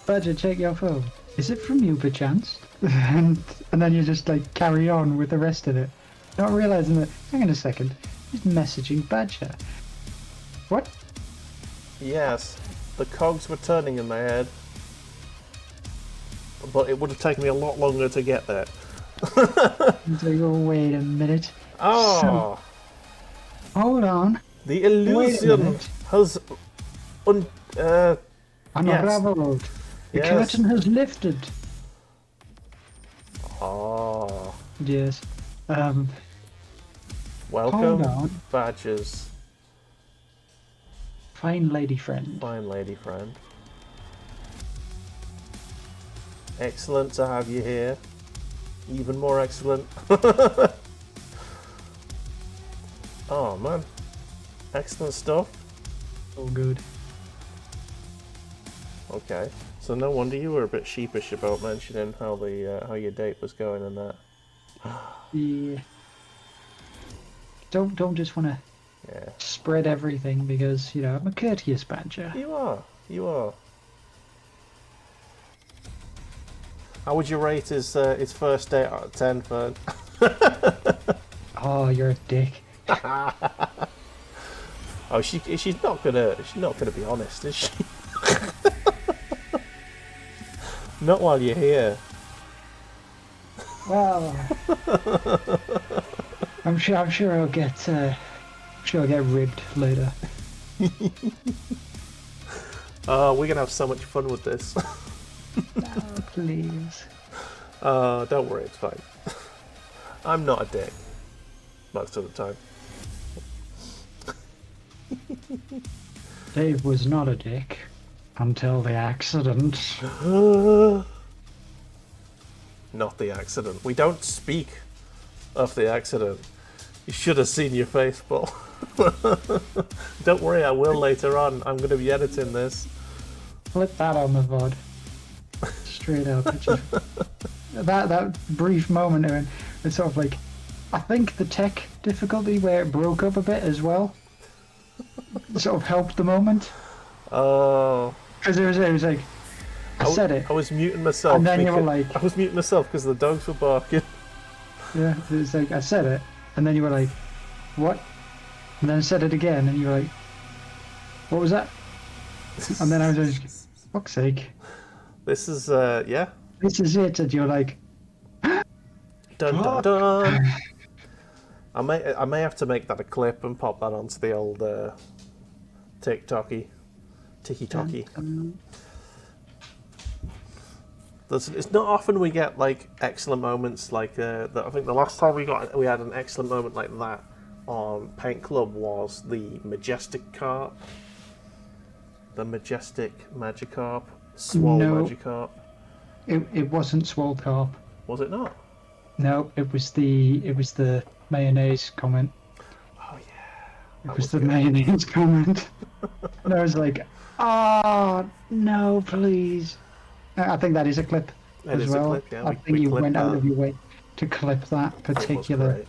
Badger, check your phone. Is it from you, perchance? and then you just like carry on with the rest of it, not realizing that. Hang on a second, he's messaging Badger. What? Yes, the cogs were turning in my head, but it would have taken me a lot longer to get there. It's like, oh, wait a minute. Oh, So, hold on. the illusion has Unraveled. The curtain has lifted. Oh. Yes. Welcome, hold on. Badgers. Fine lady friend. Fine lady friend. Excellent to have you here. Even more excellent. Oh man. Excellent stuff. All good. Okay. So no wonder you were a bit sheepish about mentioning how the how your date was going and that. Yeah. Don't just want to spread everything because I'm a courteous badger. You are. How would you rate his first date out of 10, Fern? Oh, you're a dick. Oh, she's not gonna be honest, is she? Not while you're here. Well, I'm sure I'll get ribbed later. We're gonna have so much fun with this. No, please. Don't worry, it's fine. I'm not a dick. Most of the time. Dave was not a dick until the accident. Not the accident. We don't speak of the accident. You should have seen your face, Paul. Don't worry, I will later on. I'm going to be editing this. Flip that on the VOD. Straight up. That brief moment, it's sort of like, I think the tech difficulty where it broke up a bit as well sort of helped the moment. Oh. Because it was like, I said it. I was muting myself. And then you were like... I was muting myself because the dogs were barking. Yeah, it was like, I said it. And then you were like, what? And then I said it again, and you were like, what was that? And then I was like, fuck's sake. This is, yeah. This is it, and you're like, dun dun dun. I may have to make that a clip and pop that onto the old TikToky. It's not often we get like excellent moments like that. I think the last time we had an excellent moment like that on Paint Club was the Majestic Carp. The Majestic Magikarp. Swole Magikarp. It wasn't Swole Carp. Was it not? No, it was the mayonnaise comment. Oh yeah. It was the mayonnaise comment. And I was like, oh no, please. I think that is a clip as well. A clip, yeah. I think you went out of your way to clip that particular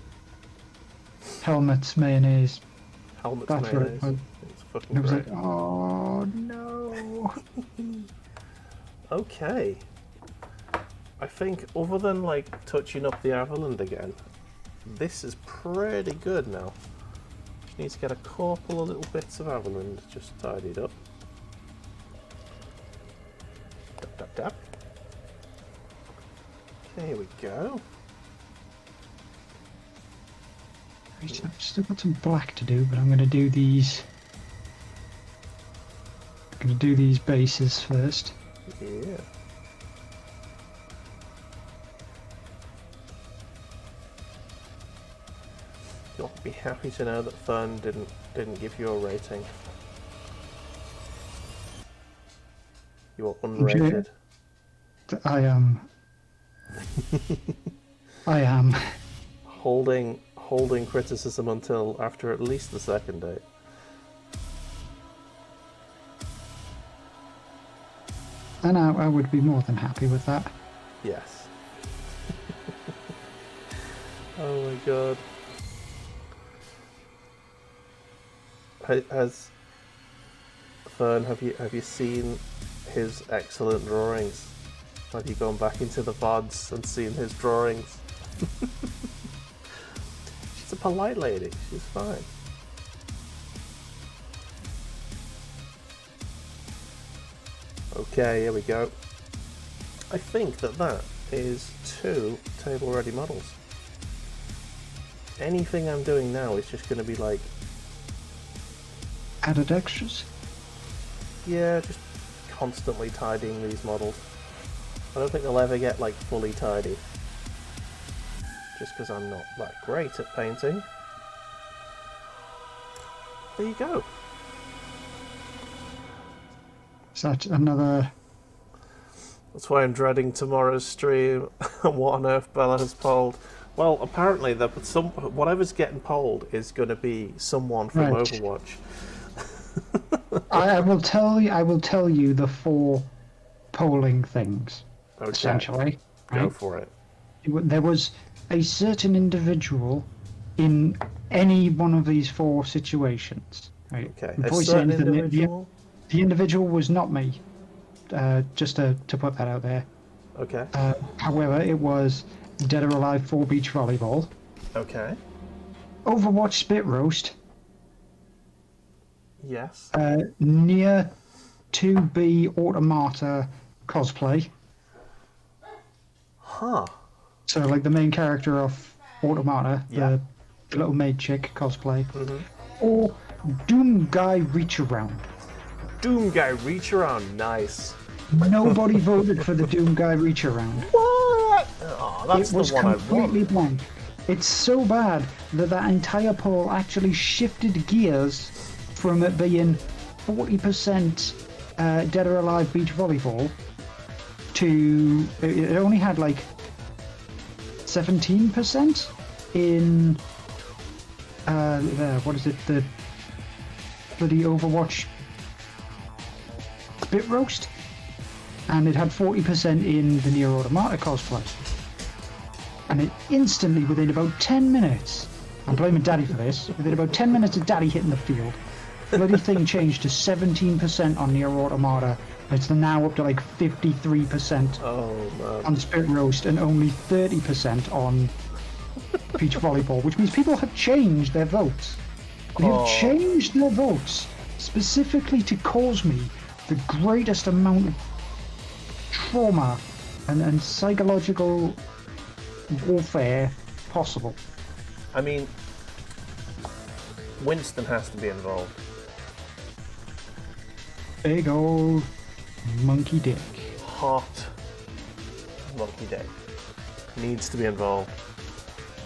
helmet's mayonnaise. Helmet's That's mayonnaise. What it was. It's fucking and I was great. like, oh no. Okay. I think other than like touching up the Avaland again, this is pretty good now. Just need to get a couple of little bits of Avaland just tidied up. Dap, dap, dap. Okay, here we go. I've still got some black to do, but I'm going to do these. I'm going to do these bases first. Yeah. You'll be happy to know that Fern didn't give you a rating. You are unrated. I am. I am. Holding criticism until after at least the second date. And I would be more than happy with that. Yes. Oh my god. Has Fern, have you seen his excellent drawings? Have you gone back into the VODs and seen his drawings? She's a polite lady, she's fine. Okay, here we go. I think that is 2 table ready models. Anything I'm doing now is just going to be like... Added extras? Yeah, just constantly tidying these models. I don't think they'll ever get like fully tidy. Just because I'm not that great at painting. There you go. Is that another... That's why I'm dreading tomorrow's stream. What on earth Bella has polled. Well, apparently whatever's getting polled is going to be someone from Overwatch. I will tell you the 4 polling things. Okay. Essentially. Go right? For it. There was a certain individual in any one of these 4 situations. Right? Okay. A certain individual? The individual was not me. Just to put that out there. Okay. However, it was Dead or Alive 4 Beach Volleyball. Okay. Overwatch Spit Roast. Yes. Near 2B Automata cosplay. Huh. So like the main character of Automata, yeah. the little maid chick cosplay. Mm-hmm. Or Doom Guy Reach Around. Doom Guy reach around. Nice. Nobody voted for the Doom Guy reach around. What? Oh, that's it was the one completely blank. It's so bad that that entire poll actually shifted gears from it being 40% Dead or Alive beach volleyball to it only had like 17% in what is it, the bloody Overwatch bit roast, and it had 40% in the Nier Automata cosplay. And it instantly, within about 10 minutes, I'm blaming Daddy for this, within about 10 minutes of Daddy hitting the field, the bloody thing changed to 17% on Nier Automata. It's now up to like 53% on Spit Roast and only 30% on Beach Volleyball, which means people have changed their votes. They have changed their votes specifically to cause me the greatest amount of trauma and psychological warfare possible. I mean, Winston has to be involved. Big old monkey dick. Hot monkey dick. Needs to be involved.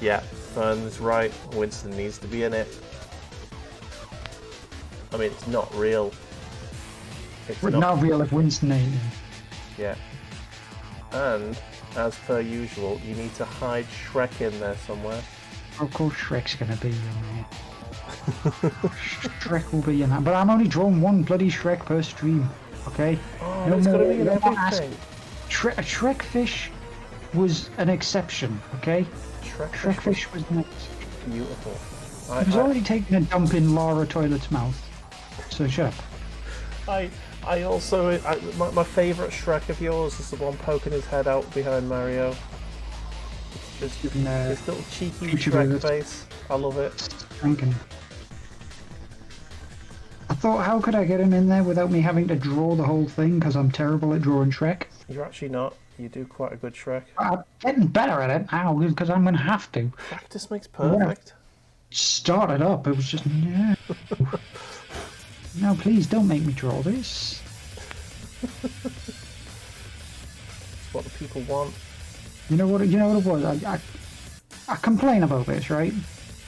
Yeah, Fern's right. Winston needs to be in it. I mean, it's not real. It's not real if Winston ain't in. Yeah. And, as per usual, you need to hide Shrek in there somewhere. Of course Shrek's gonna be in there. Shrek will be in that. But I'm only drawing one bloody Shrek per stream, okay? Oh, no, it's gotta be in everything. Shrek Fish was an exception, okay? Shrek Fish was an exception. Beautiful. He was already taking a dump in Laura Toilet's mouth, so shut up. I also, my favourite Shrek of yours is the one poking his head out behind Mario. Just his little cheeky Shrek face. I love it. Thanking. I thought, how could I get him in there without me having to draw the whole thing, because I'm terrible at drawing Shrek. You're actually not. You do quite a good Shrek. I'm getting better at it now, because I'm going to have to. Practice makes perfect. Started up, it was just, no. No, please don't make me draw this. It's what the people want. You know what it was? I complain about this, right?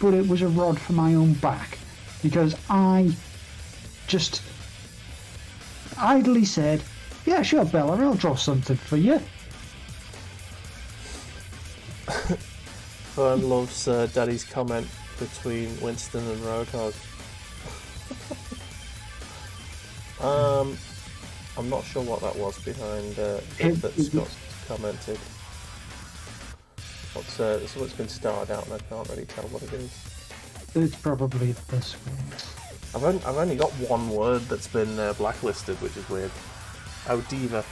But it was a rod for my own back, because I just idly said, yeah, sure, Bella, I'll draw something for you. Fern loves Daddy's comment between Winston and Roadhog. I'm not sure what that was behind that Scott commented. Something's been starred out and I can't really tell what it is. It's probably this one. I've only got one word that's been blacklisted, which is weird. Oh, diva.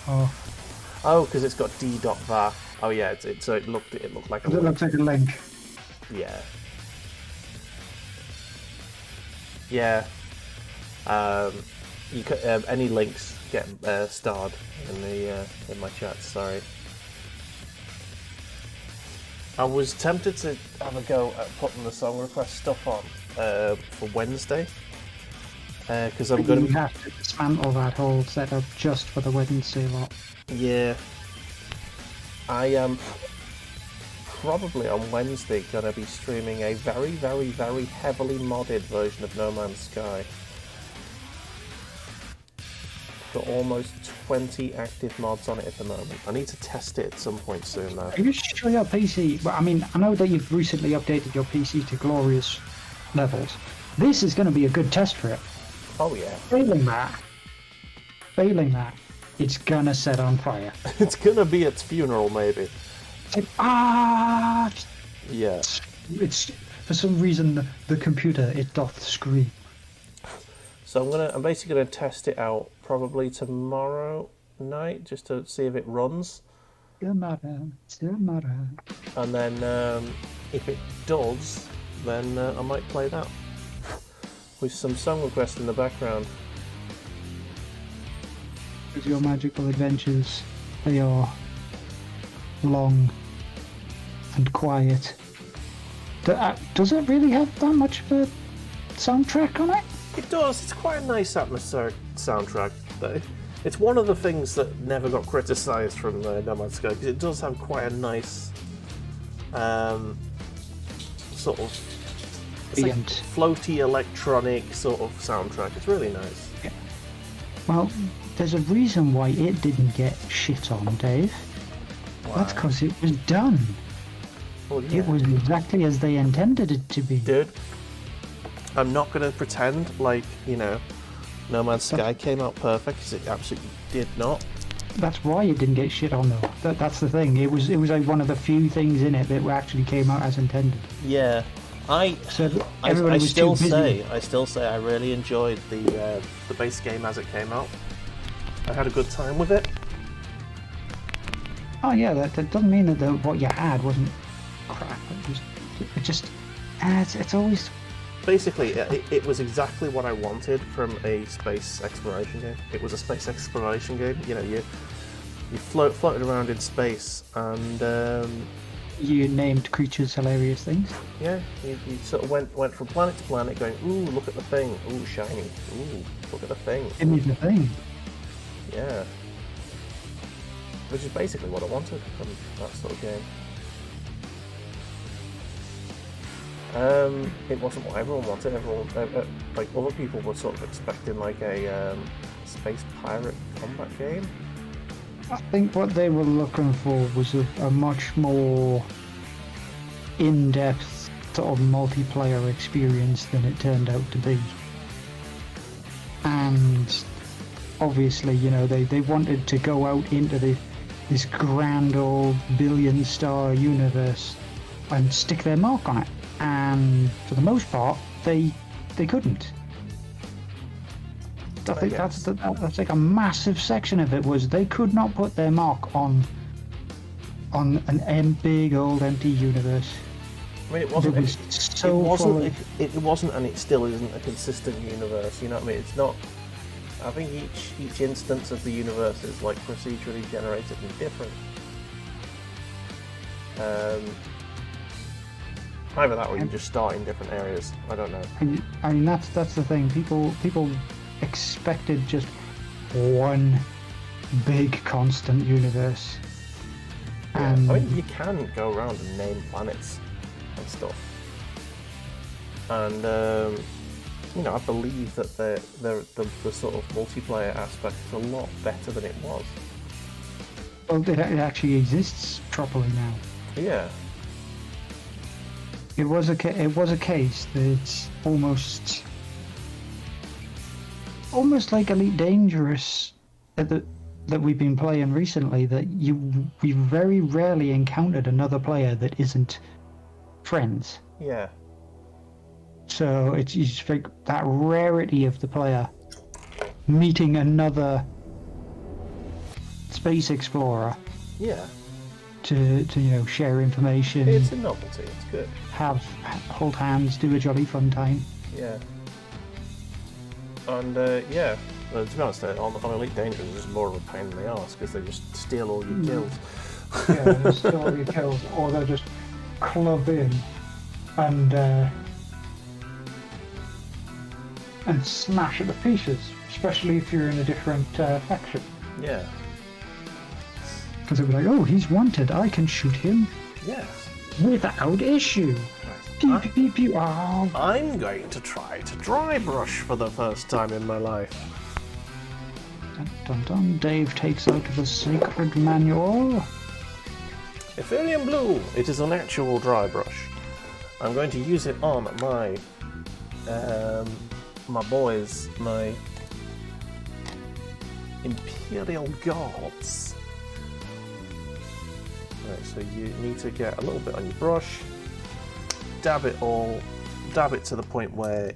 Oh, because it's got d.va. Oh yeah, it looked like a link. It looks like a link. Yeah. Yeah. You could, any links get starred in my chat. Sorry. I was tempted to have a go at putting the song request stuff on for Wednesday because I'm going to have to dismantle that whole setup just for the Wednesday lot. Yeah. I am probably on Wednesday going to be streaming a very, very, very heavily modded version of No Man's Sky. Got almost 20 active mods on it at the moment. I need to test it at some point soon though. Are you sure your PC... Well, I mean, I know that you've recently updated your PC to glorious levels. This is going to be a good test for it. Oh yeah. Failing that, it's going to set on fire. It's going to be its funeral maybe. It's like, yeah. It's for some reason the computer, it doth scream. So I'm basically gonna test it out probably tomorrow night just to see if it runs. Tomorrow. And then if it does, then I might play that with some song requests in the background. Because your magical adventures, they are long and quiet. Does it really have that much of a soundtrack on it? It does. It's quite a nice atmospheric soundtrack. It's one of the things that never got criticised from No Man's Sky, because it does have quite a nice sort of like floaty electronic sort of soundtrack. It's really nice. Yeah. Well, there's a reason why it didn't get shit on, Dave. Why? That's because it was done. Well, yeah. It was exactly as they intended it to be. Dude, I'm not going to pretend like, you know, No Man's Sky came out perfect, because it absolutely did not. That's why it didn't get shit on, though. That's the thing. It was like one of the few things in it that actually came out as intended. Yeah. I still say I really enjoyed the base game as it came out. I had a good time with it. Oh yeah, that doesn't mean that what you had wasn't crap. It's always... Basically, it was exactly what I wanted from a space exploration game. It was a space exploration game. You know, you floated around in space, and you named creatures hilarious things. Yeah, you sort of went from planet to planet, going, ooh, look at the thing, ooh, shiny, ooh, look at the thing. Give me the thing. Yeah. Which is basically what I wanted from that sort of game. It wasn't what everyone wanted. Everyone, like other people were sort of expecting like a space pirate combat game. I think what they were looking for was a much more in-depth sort of multiplayer experience than it turned out to be. And obviously, you know, they wanted to go out into this grand old billion-star universe and stick their mark on it. And for the most part, they couldn't. I think that's like a massive section of it was they could not put their mark on an big old empty universe. I mean, it wasn't, and it still isn't a consistent universe. You know what I mean? It's not. I think each instance of the universe is like procedurally generated and different. Either that, or you just start in different areas. I don't know. I mean, that's the thing. People expected just one big constant universe. Yeah, I mean, you can go around and name planets and stuff, and you know, I believe that the sort of multiplayer aspect is a lot better than it was. Well, it actually exists properly now. Yeah. It was a case that's almost like Elite Dangerous that we've been playing recently. That we very rarely encountered another player that isn't friends. Yeah. So it's just like that rarity of the player meeting another space explorer. Yeah. To you know, share information. It's a novelty. It's good. Hold hands, do a jolly fun time. Yeah. And yeah, to be honest, on Elite Dangerous, it's more of a pain in the arse because they just steal all your kills. Yeah, they steal all your kills, or they'll just club in and smash it to pieces, especially if you're in a different faction. Yeah. Because they'll be like, oh, he's wanted, I can shoot him. Yes. Without issue. Pew, pew, pew, pew. Oh. I'm going to try to dry brush for the first time in my life. Dun, dun, dun. Dave takes out the sacred manual. Ethereum Blue. It is an actual dry brush. I'm going to use it on my my Imperial Guards. Right, so you need to get a little bit on your brush, dab it to the point where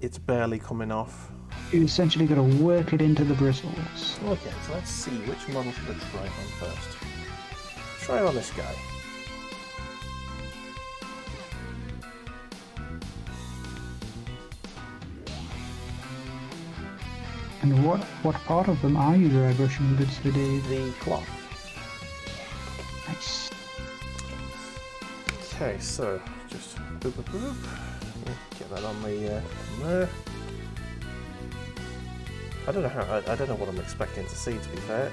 it's barely coming off. You essentially got to work it into the bristles. Okay, so let's see, which model should I try on first? Try on this guy. And what part of them are you dry brushing with today? The cloth. Nice. Okay, so just boop, boop, boop. Get that on the there. I don't know how. I don't know what I'm expecting to see. To be fair,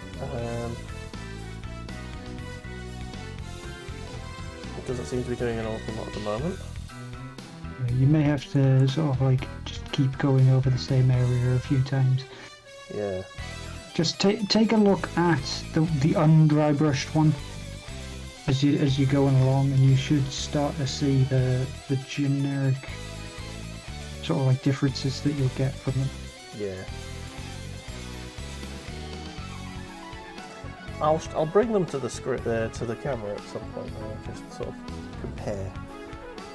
it doesn't seem to be doing an awful lot at the moment. You may have to sort of like just keep going over the same area a few times. Yeah. Just take a look at the undry brushed one as you're going along, and you should start to see the generic sort of like differences that you'll get from them. Yeah. I'll bring them to the script to the camera at some point. I'll just sort of compare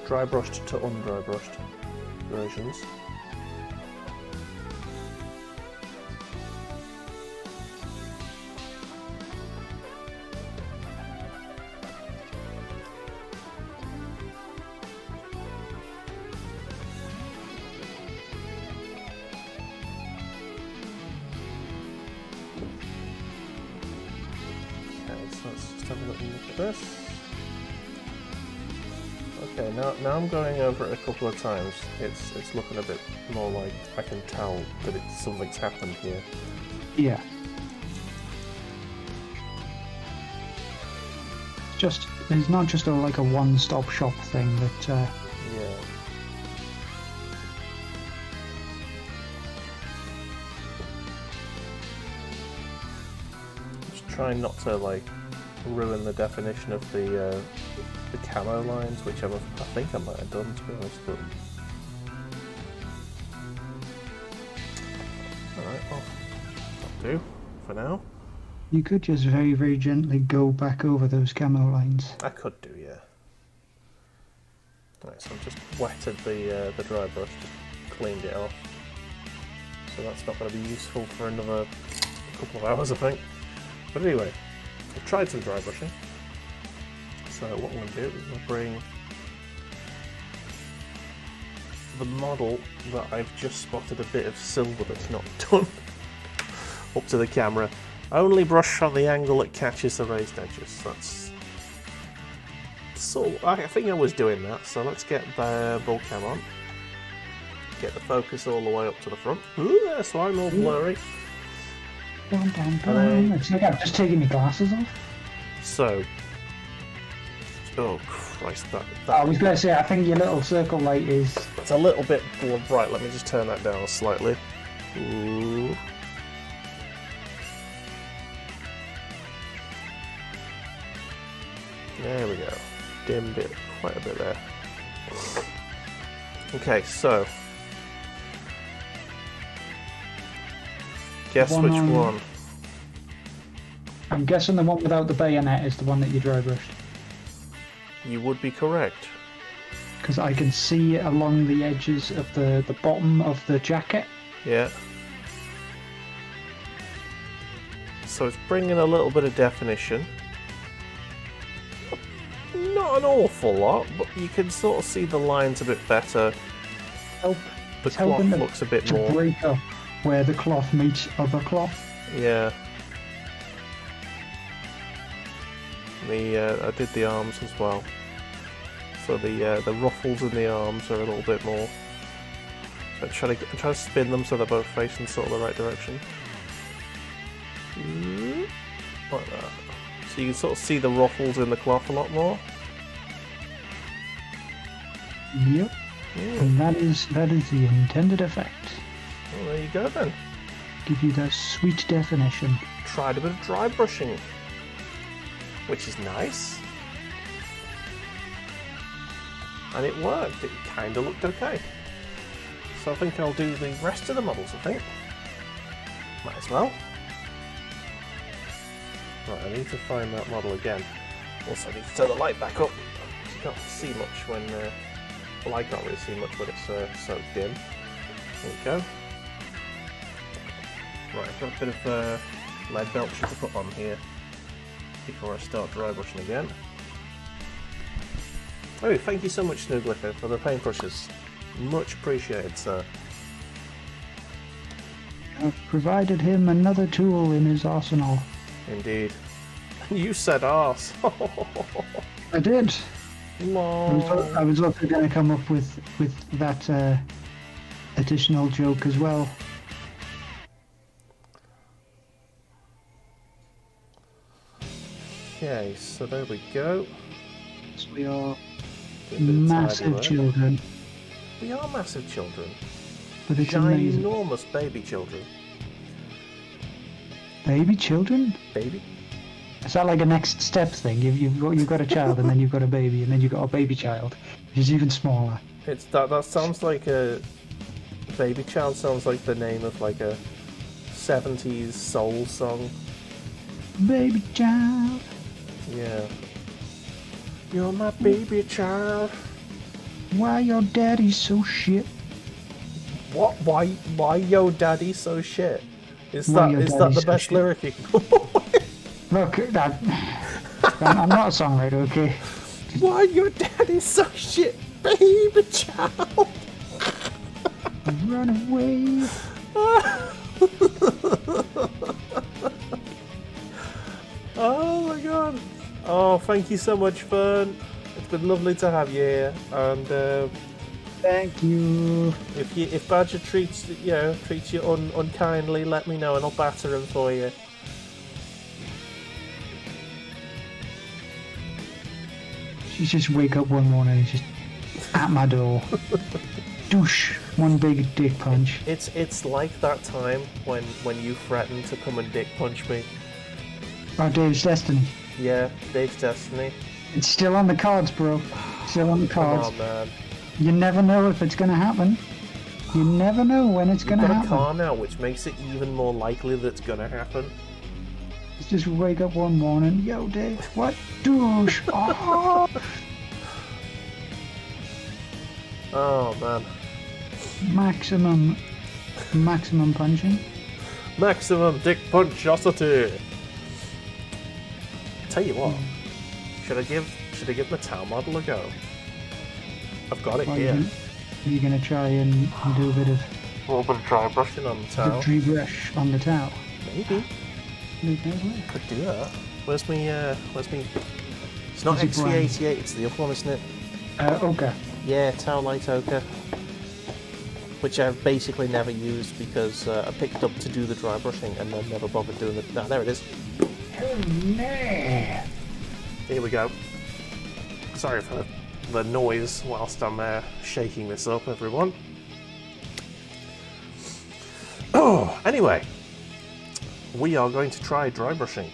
dry brushed to undry brushed versions. This. Okay, now I'm going over it a couple of times. It's looking a bit more like I can tell that something's happened here. Yeah. It's not just like a one-stop shop thing that. Yeah. Just trying not to like ruin the definition of the camo lines, which I think I might have done, to be honest. But alright, well, that'll do for now. You could just very, very gently go back over those camo lines. I could do, yeah. Right, so I've just wetted the dry brush, just cleaned it off. So that's not going to be useful for another couple of hours, I think. But anyway, I've tried some dry brushing. So what I'm going to do is I'm going to bring the model that I've just spotted a bit of silver that's not done up to the camera. Only brush on the angle that catches the raised edges. That's so. I think I was doing that. So let's get the bull cam on. Get the focus all the way up to the front. Ooh, that's why I'm all blurry. It's like I'm just taking my glasses off. So, oh Christ, that I was going to say, I think your little circle light is. It's a little bit bright. Let me just turn that down slightly. Ooh. There we go. Dimmed it quite a bit there. Okay, so guess which one? I'm guessing the one without the bayonet is the one that you dry brushed. You would be correct. Because I can see it along the edges of the bottom of the jacket. Yeah. So it's bringing a little bit of definition. Not an awful lot, but you can sort of see the lines a bit better. The cloth looks a bit more. To break up where the cloth meets other cloth. Yeah. I did the arms as well. So the ruffles in the arms are a little bit more. I'm trying to spin them so they're both facing sort of the right direction. Like that. So you can sort of see the ruffles in the cloth a lot more. Yep. And that is the intended effect. Well, there you go then. Give you that sweet definition. Tried a bit of dry brushing, which is nice. And it worked. It kind of looked okay. So I think I'll do the rest of the models, I think. Might as well. Right, I need to find that model again. Also, I need to turn the light back up. You can't see much when... well, I can't really see much when it's so dim. There we go. Right, I've got a bit of lead belcher to put on here before I start dry brushing again. Oh, thank you so much, Snooglicker, for the paintbrushes. Much appreciated, sir. I've provided him another tool in his arsenal. Indeed. You said arse. I did. Lol. I was also going to come up with that additional joke as well. Okay, so there we go. So we are Do a bit of tidy massive work. children. We are massive children. But it's amazing. Ginormous baby children. Baby children? Baby? Is that like a next step thing? You've got a child and then you've got a baby and then you've got a baby child. It's even smaller. It's that sounds like a baby child. Sounds like the name of like a 70s soul song. Baby child. Yeah. You're my baby child. Why your daddy so shit? What? Why yo daddy so shit? Is Why that your the daddy so best shit? lyric you can Look, I'm not a songwriter, okay? Why your daddy so shit, baby child? Run away. Oh my god. Oh, thank you so much, Fern. It's been lovely to have you here. And Thank you. if Badger treats you unkindly, let me know and I'll batter him for you. She just wake up one morning and just at my door. Douche. One big dick punch. It's like that time when you threatened to come and dick punch me. Oh, Dave's Destiny. Yeah, Dave's Destiny. It's still on the cards, bro. Still on the cards. Come on, man. You never know if it's gonna happen. You never know when it's gonna You've got happen. a car now, which makes it even more likely that it's gonna happen. Just wake up one morning. Yo, Dave. What? Douche. Oh. Oh man. Maximum punching. Maximum dick punchosity. Tell you what, should I give my towel model a go? I've got it here. Are you gonna try and do a bit of A little bit of dry brushing on the towel. dry brush on the towel? Maybe. Could do that. Where's me? It's not Is it brown? XV88. It's the other one, isn't it? Okay. Yeah, Towel Light Ochre. Which I've basically never used because I picked up to do the dry brushing and then never bothered doing it. No, there it is. Here we go. Sorry for the noise whilst I'm shaking this up, everyone. Oh, anyway, we are going to try dry brushing.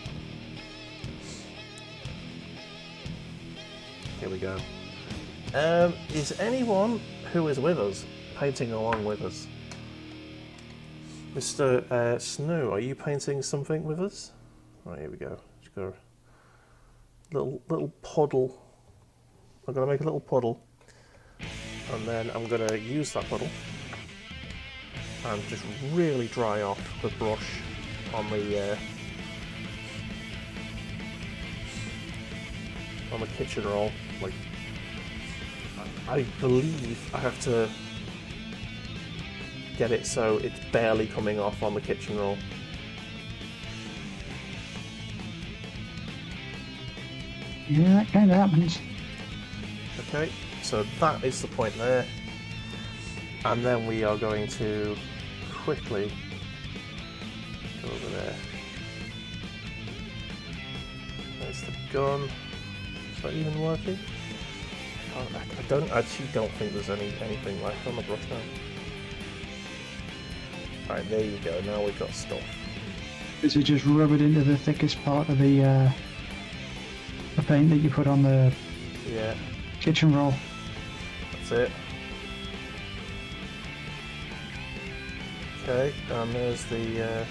Here we go. Is anyone who is with us painting along with us? Mr. Snow, are you painting something with us? Right, here we go. Just got a little puddle. I'm going to make a little puddle, and then I'm going to use that puddle and just really dry off the brush on the kitchen roll. Like, I believe I have to get it so it's barely coming off on the kitchen roll. Yeah, that kind of happens. Okay, so that is the point there. And then we are going to quickly go over there. There's the gun. Is that even working? I actually don't think there's anything left on the brush now. Alright, there you go, now we've got stuff. Is it just rub it into the thickest part of the paint that you put on the kitchen roll? That's it. Okay, and there's the a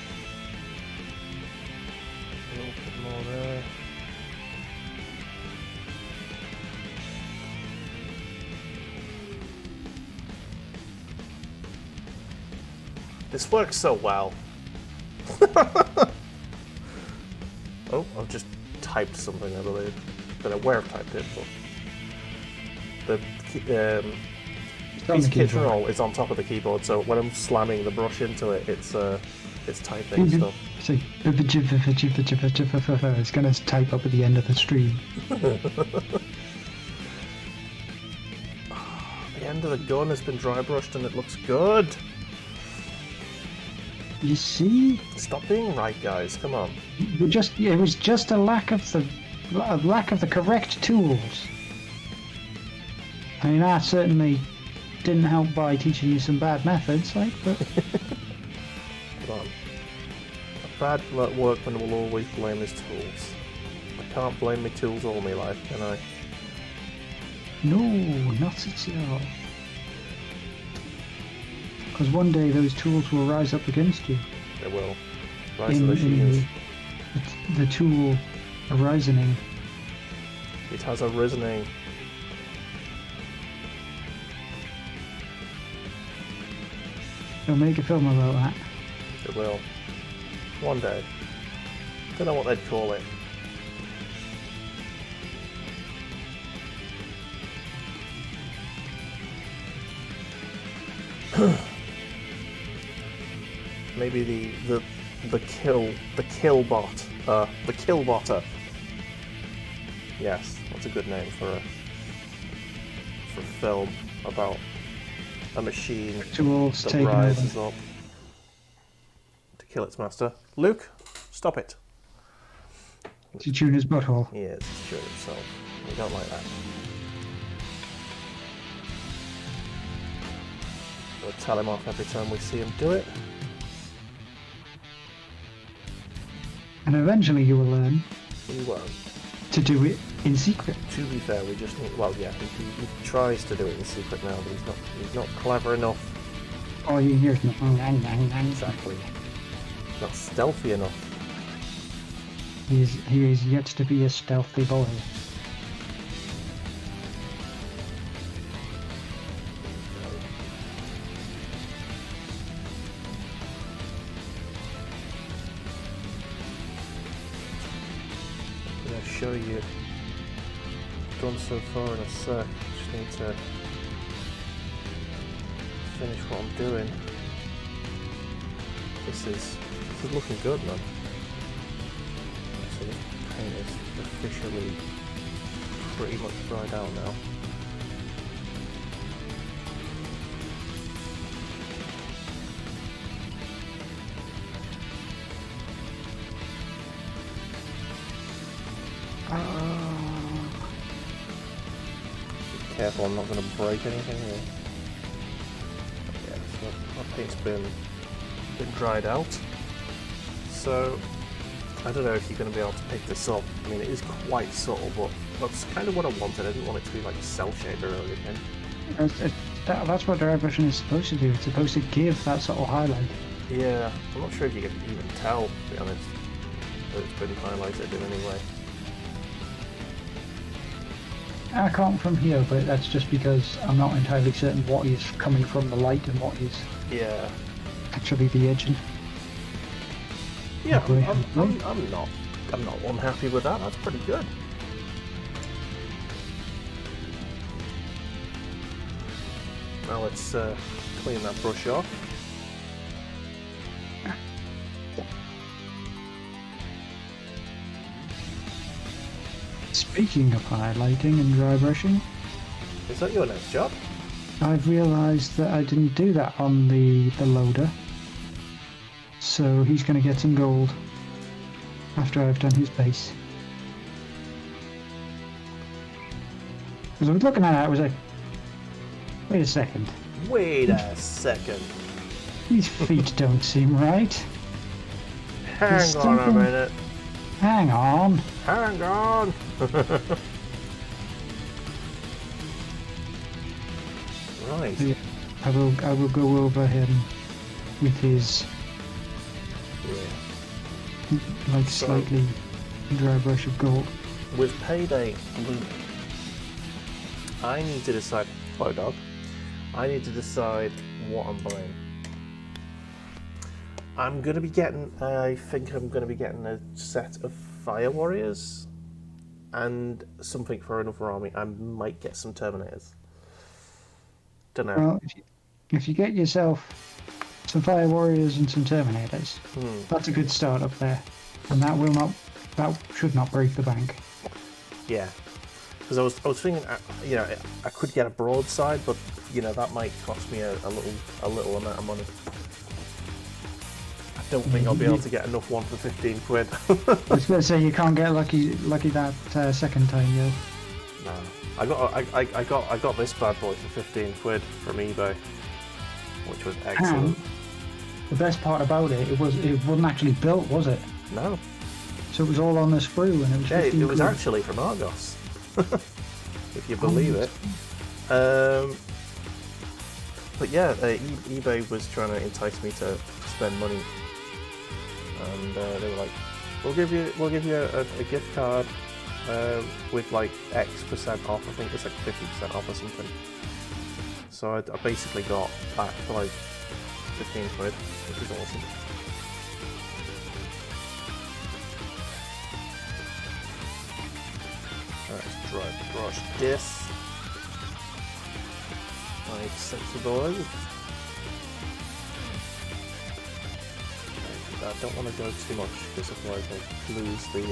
little bit more there. This works so well. Oh, I've just typed something, I believe. Don't know where I've typed it, but the piece of kitchen roll is on top of the keyboard, so when I'm slamming the brush into it, it's typing stuff. See, it's going to type up at the end of the stream. The end of the gun has been dry brushed and it looks good. You see? Stop being right, guys. Come on. It was just a lack of the lack of the correct tools. I mean, that certainly didn't help by teaching you some bad methods, like, but... Come on. A bad workman will always blame his tools. I can't blame my tools all my life, can I? No, not at all. Because one day those tools will rise up against you. They will. Rise the machines. The tool arisening. It has arisen. They'll make a film about that. It will. One day. Don't know what they'd call it. Maybe the killbotter. Yes, that's a good name for a film about a machine that rises up to kill its master. Luke, stop it. To tune his butthole. He is, he's chewing himself. We don't like that. We'll tell him off every time we see him do it. And eventually you will learn. We won't. To do it in secret. To be fair, we just need. Well, yeah, he tries to do it in secret now, but he's not clever enough. All you hear is no. Exactly. Not stealthy enough. He is yet to be a stealthy boy. I'm going to show you done so far in a sec. Just need to finish what I'm doing. This is looking good, man. So the paint is officially pretty much dried out now. Be careful, I'm not going to break anything here. Yeah, so my paint's been dried out. So I don't know if you're going to be able to pick this up. I mean, it is quite subtle, but that's kind of what I wanted. I didn't want it to be like a cell shader or anything. That's what dry brushing is supposed to do. It's supposed to give that sort of highlight. Yeah, I'm not sure if you can even tell, to be honest, that it's been highlighted in any way. I can't from here, but that's just because I'm not entirely certain what is coming from the light and what is actually the edging. Yeah, I'm not unhappy with that. That's pretty good. Now let's clean that brush off. Speaking of highlighting and dry brushing, is that your next job? I've realised that I didn't do that on the loader. So he's going to get some gold after I've done his base. Because I was looking at it, I was like, wait a second. Wait a second. These feet don't seem right. Hang on a minute. Hang on. Hang on. Right. Yeah, I will go over him with his slightly dry brush of gold. With payday looming, I need to decide. Hello, dog. I need to decide what I'm buying. I'm gonna be getting. I think I'm gonna be getting a set of Fire Warriors and something for another army. I might get some Terminators. Don't know. Well, if you get yourself some Fire Warriors and some Terminators, that's a good start up there, and that should not break the bank. Yeah, because I was thinking, I could get a broadside, but that might cost me a little amount of money. I don't think I'll be able to get enough one for 15 quid. I was going to say you can't get lucky that second time, yo. No, I got this bad boy for 15 quid from eBay, which was excellent. And the best part about it wasn't actually built, was it? No. So it was all on the sprue, and it was 15 it was quid. actually from Argos, if you believe it. But yeah, eBay was trying to entice me to spend money, and they were like, "We'll give you a gift card with like X% off. I think it's like 50% off or something." So I basically got that for like 15 quid, which is awesome. Let's dry brush this. Like sexy boys. I don't want to go too much because otherwise I'll lose the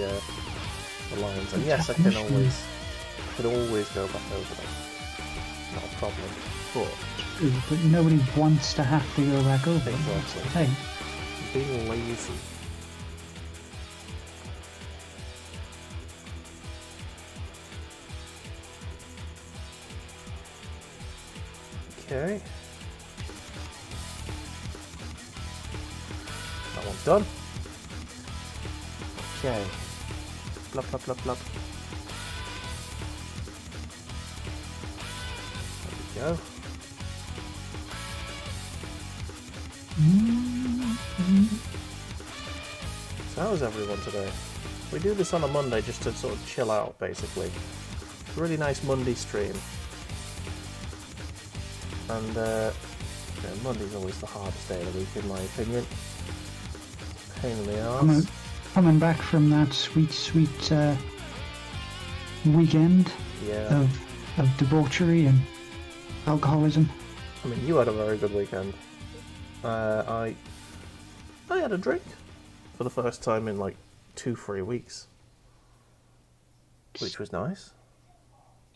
lines. And yes, I can always go back over them. Not a problem. But nobody wants to have to go back over them. Exactly. Being lazy. Okay. That one's done. Okay. Blub, blub, blub, blub. There we go. So how is everyone today? We do this on a Monday just to sort of chill out, basically. It's a really nice Monday stream. And Monday's always the hardest day of the week, in my opinion. Pain in the arse. Coming back from that sweet weekend of debauchery and alcoholism. I mean, you had a very good weekend. I had a drink for the first time in like 2-3 weeks, which was nice.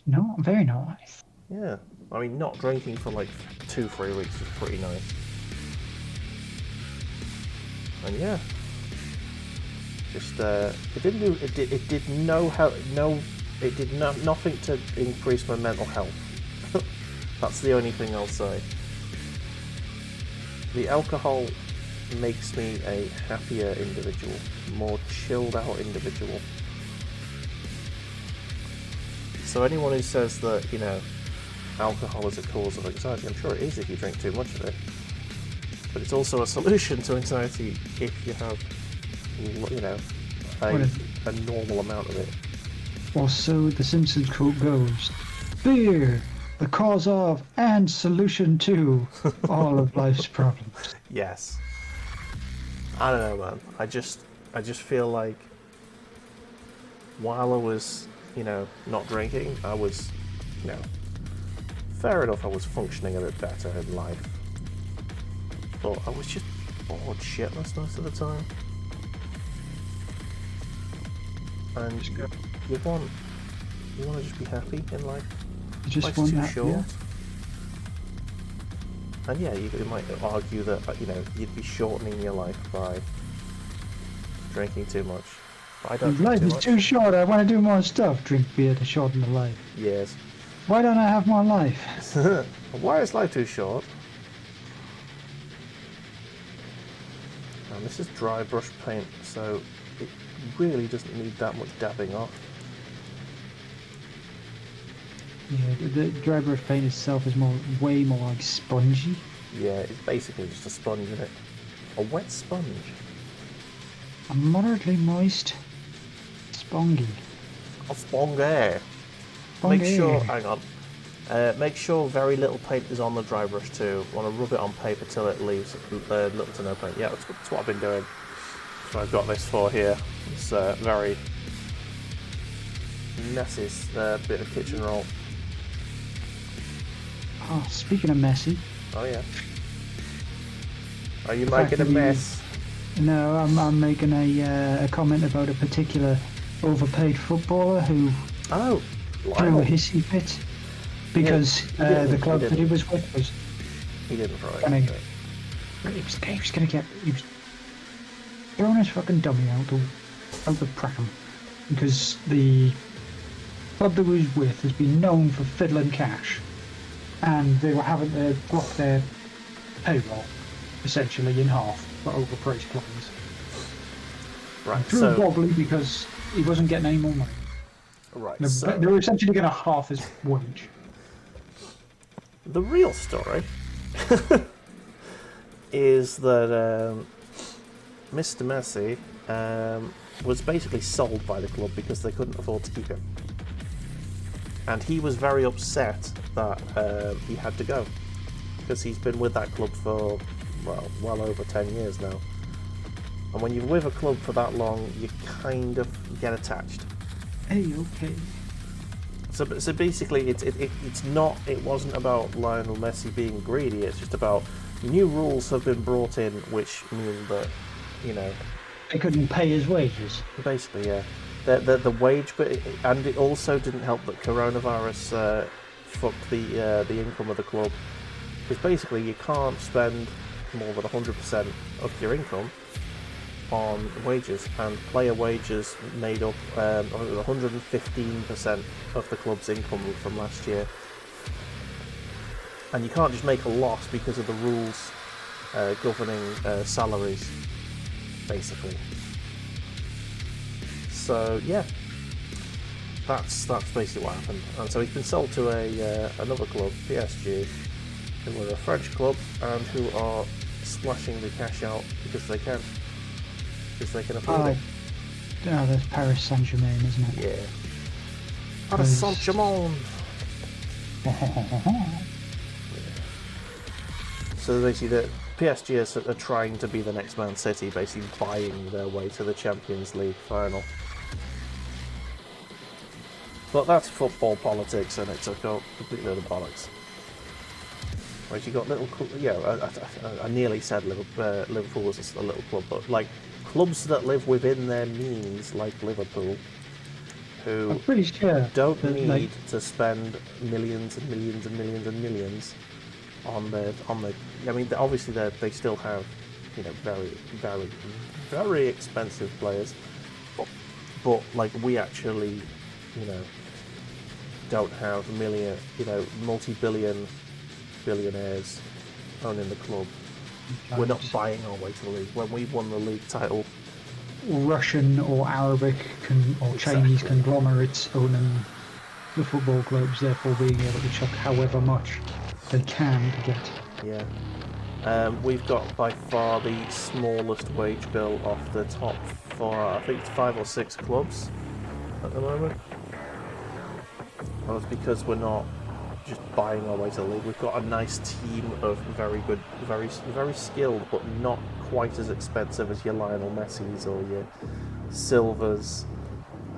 No, very nice. Yeah, I mean, not drinking for like 2-3 weeks is pretty nice. And yeah, just it did nothing to increase my mental health. That's the only thing I'll say. The alcohol makes me a happier individual, more chilled out individual. So anyone who says that, you know, alcohol is a cause of anxiety, I'm sure it is if you drink too much of it. But it's also a solution to anxiety if you have, you know, a normal amount of it. Or so the Simpsons quote goes, beer, the cause of and solution to all of life's problems. Yes. I don't know, man. I just feel like while I was, you know, not drinking, I was, you know, fair enough, I was functioning a bit better in life. But I was just bored shitless most of the time. And you want to just be happy in life. You just Life's want too that, short. yeah. And yeah, you might argue that, you know, you'd be shortening your life by drinking too much. But I don't drink life too is much. too short, I want to do more stuff. Drink beer to shorten the life. Yes. Why don't I have more life? Why is life too short? And this is dry brush paint, so it really doesn't need that much dabbing off. Yeah, the dry brush paint itself is way more like spongy. Yeah, it's basically just a sponge in it. A wet sponge. A moderately moist spongy. A sponge. Make sure, hang on. Make sure very little paint is on the dry brush too. Want to rub it on paper till it leaves little to no paint. Yeah, that's what I've been doing. So I've got this for here. It's very messy bit of kitchen roll. Oh, speaking of messy. Oh yeah. Are you making a mess? No, I'm making a comment about a particular overpaid footballer who threw a hissy fit because the club that he was with was. He didn't throw it. He was thrown his fucking dummy out the pram because the club that we was with has been known for fiddling cash, and they were having to block their payroll essentially in half for overpriced players. Right. Threw So wobbly because he wasn't getting any more money. right. They were essentially getting half his wage. The real story is that Mr. Messi was basically sold by the club because they couldn't afford to keep him. And he was very upset that he had to go, because he's been with that club for, well over 10 years now. And when you're with a club for that long, you kind of get attached. Hey, okay. So basically, it wasn't about Lionel Messi being greedy. It's just about new rules have been brought in, which mean that, they couldn't pay his wages. Basically, yeah. The wage, and it also didn't help that coronavirus fucked the income of the club. Because basically, you can't spend more than 100% of your income on wages, and player wages made up 115% of the club's income from last year. And you can't just make a loss because of the rules governing salaries, basically. So yeah, that's basically what happened. And so he's been sold to another club, PSG, who are a French club and who are splashing the cash out because they can. Because they can afford it. Oh, there's Paris Saint-Germain, isn't it? Yeah. Paris Saint-Germain. So basically, the PSG are trying to be the next Man City, basically buying their way to the Champions League final. But that's football politics, and it's a complete load of bollocks. Whereas you got little, I nearly said Liverpool was a little club, but like clubs that live within their means, like Liverpool, who I'm pretty sure don't need to spend millions and millions and millions and millions on the. I mean, obviously they still have, very, very, very expensive players, but like we actually, don't have multi-billion billionaires owning the club. We're not buying our way to the league. When we won the league title, Russian or Arabic or Chinese conglomerates owning the football clubs, therefore being able to chuck however much they can to get. Yeah. We've got by far the smallest wage bill off the top 4, I think it's 5 or 6 clubs at the moment. Well, it's because we're not just buying our way to the league. We've got a nice team of very good, very, very skilled, but not quite as expensive as your Lionel Messi's or your Silvers.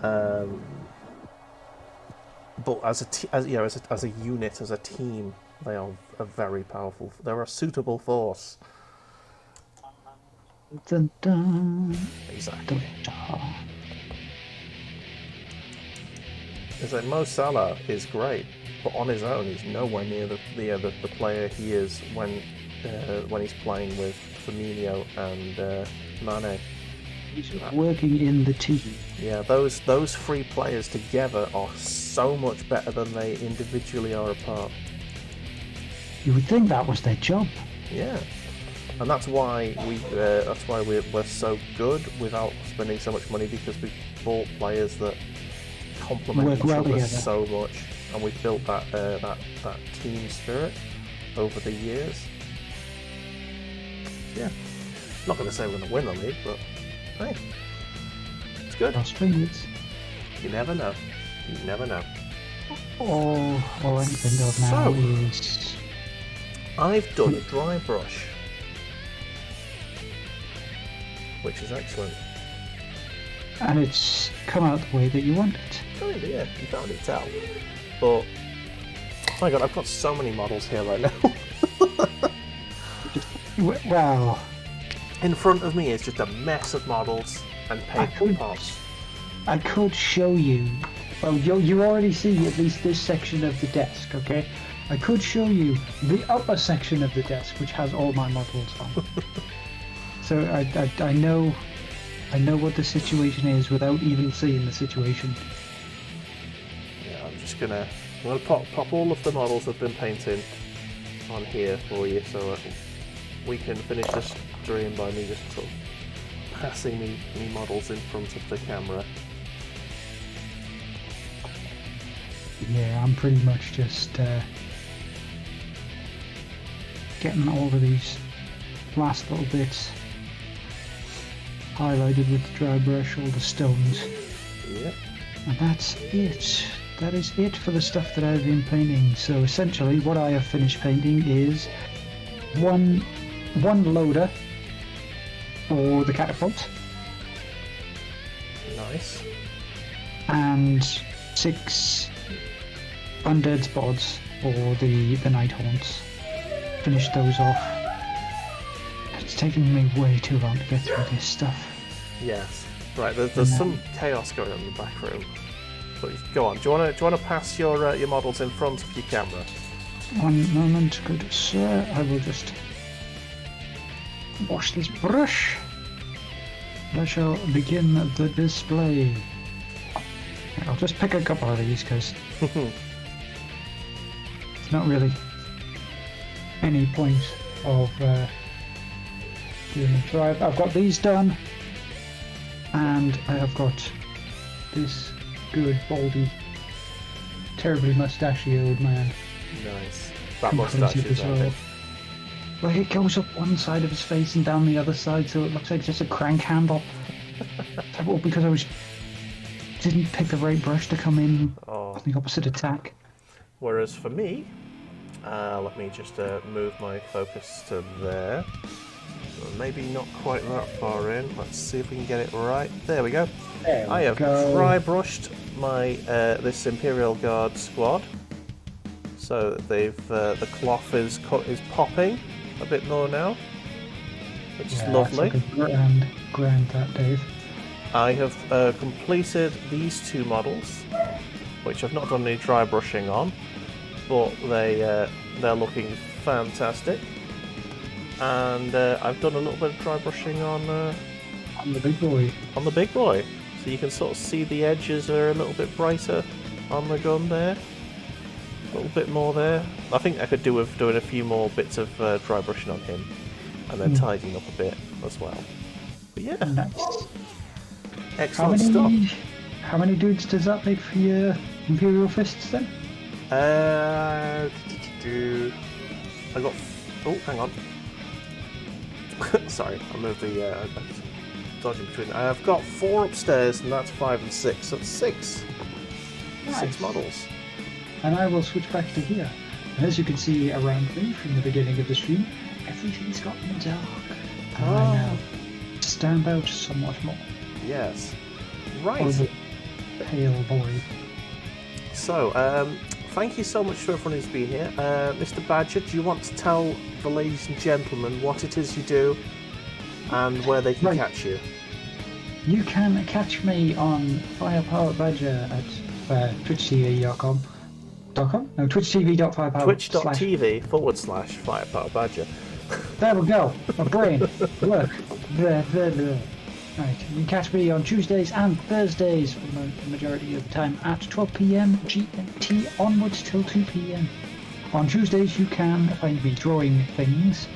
But as a unit, as a team, they are a very powerful. They're a suitable force. Dun, dun. Exactly. Dun, dun. It's like Mo Salah is great, but on his own, he's nowhere near the player he is when he's playing with Firmino and Mane. He's working in the team. Yeah, those 3 players together are so much better than they individually are apart. You would think that was their job. Yeah, and that's why we're so good without spending so much money, because we bought players that complement each other so much, and we've built that team spirit over the years. Yeah, not going to say we're going to win the league, but hey, it's good. Australians. You never know. You never know. All I can think of now is I've done a dry brush, which is excellent. And it's come out the way that you want it. Kind of, yeah, you can't really tell. But, oh my god, I've got so many models here right now. Well, in front of me is just a mess of models and paint pots. I could show you. Well, you already see at least this section of the desk, okay? I could show you the upper section of the desk, which has all my models on. So I know I know what the situation is without even seeing the situation. Yeah, I'm gonna pop all of the models I've been painting on here for you, so we can finish this stream by me just sort of passing me models in front of the camera. Yeah, I'm pretty much just getting all of these last little bits highlighted with the dry brush, all the stones. Yep. And that's it. That is it for the stuff that I've been painting. So essentially what I have finished painting is one loader for the catapult. Nice. And 6 undead spots for the night haunts. Finished those off. It's taking me way too long to get through this stuff. Yes. Right, there's some chaos going on in the back room. But go on. Do you want to pass your models in front of your camera? One moment, good sir. I will just wash this brush. And I shall begin the display. I'll just pick a couple of these because it's not really any point of doing the drive. I've got these done, and I have got this good, baldy, terribly mustachioed man. Nice. That mustache is epic. Like, it goes up one side of his face and down the other side, so it looks like just a crank handle. Well, because I didn't pick the right brush to come in on the opposite attack. Whereas for me, let me just move my focus to there. Maybe not quite that far in. Let's see if we can get it right. There we go. I have dry brushed my this Imperial Guard squad, so they've the cloth is popping a bit more now, which is lovely. That's like a grand that, Dave. I have completed these 2 models, which I've not done any dry brushing on, but they're looking fantastic. And I've done a little bit of dry brushing on the big boy. On the big boy, so you can sort of see the edges are a little bit brighter on the gun there. A little bit more there. I think I could do with doing a few more bits of dry brushing on him, and then tidying up a bit as well. But yeah, nice. Excellent stuff. How many dudes does that make for your Imperial Fists then? I got. Oh, hang on. Sorry, I moved the dodging between. I've got 4 upstairs, and that's 5 and 6. So it's 6. Nice. 6 models. And I will switch back to here. And as you can see around me from the beginning of the stream, everything's gotten dark. And I now stand out somewhat more. Yes. Right. Or the pale boy. So, thank you so much for everyone who's been here. Mr. Badger, do you want to tell the ladies and gentlemen what it is you do and where they can catch you? You can catch me on Firepower Badger at twitchtv.com. No, twitchtv.firepower. Twitch.tv/Firepower Badger. There we go. My brain. Work. Blah, blah, blah. Right, you can catch me on Tuesdays and Thursdays for the majority of the time at 12 PM GMT onwards till 2 PM. On Tuesdays you can find me drawing things,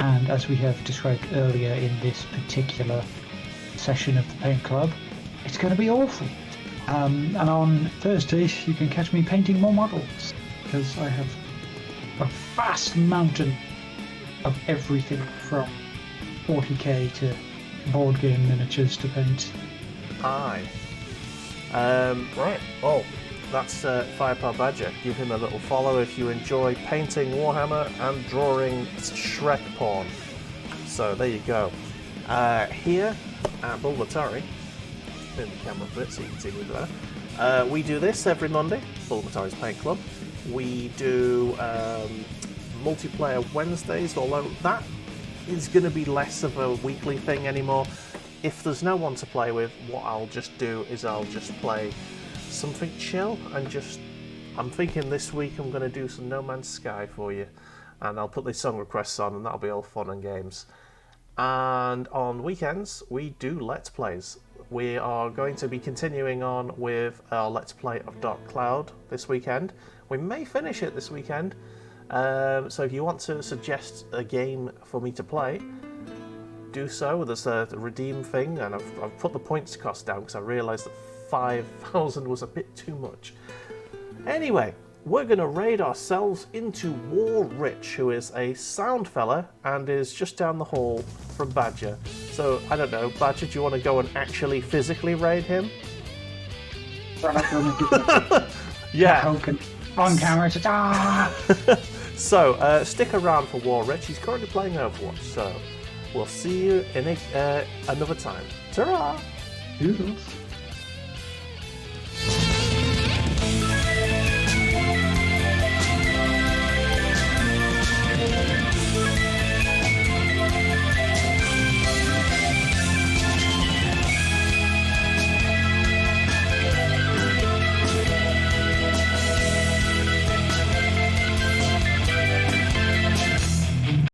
and as we have described earlier in this particular session of the Paint Club, it's going to be awful. And on Thursdays you can catch me painting more models, because I have a vast mountain of everything from 40k to board game miniatures to paint. Aye. Right. Oh, that's Firepower Badger. Give him a little follow if you enjoy painting Warhammer and drawing Shrek porn. So there you go. Here at Bulamatari, spin the camera a bit so you can see me better. We do this every Monday, Bulamatari's Paint Club. We do multiplayer Wednesdays, although that is going to be less of a weekly thing anymore. If there's no one to play with, what I'll just do is I'll just play something chill and I'm thinking this week I'm going to do some No Man's Sky for you, and I'll put the song requests on and that'll be all fun and games. And on weekends, we do Let's Plays. We are going to be continuing on with our Let's Play of Dark Cloud this weekend. We may finish it this weekend. So if you want to suggest a game for me to play, do so. There's the redeem thing, and I've put the points cost down because I realised that 5,000 was a bit too much. Anyway, we're going to raid ourselves into War Rich, who is a sound fella and is just down the hall from Badger. So, I don't know, Badger, do you want to go and actually physically raid him? Yeah. On camera, So, stick around for War Rich. He's currently playing Overwatch, so we'll see you in another time. Ta-ra! Doodles.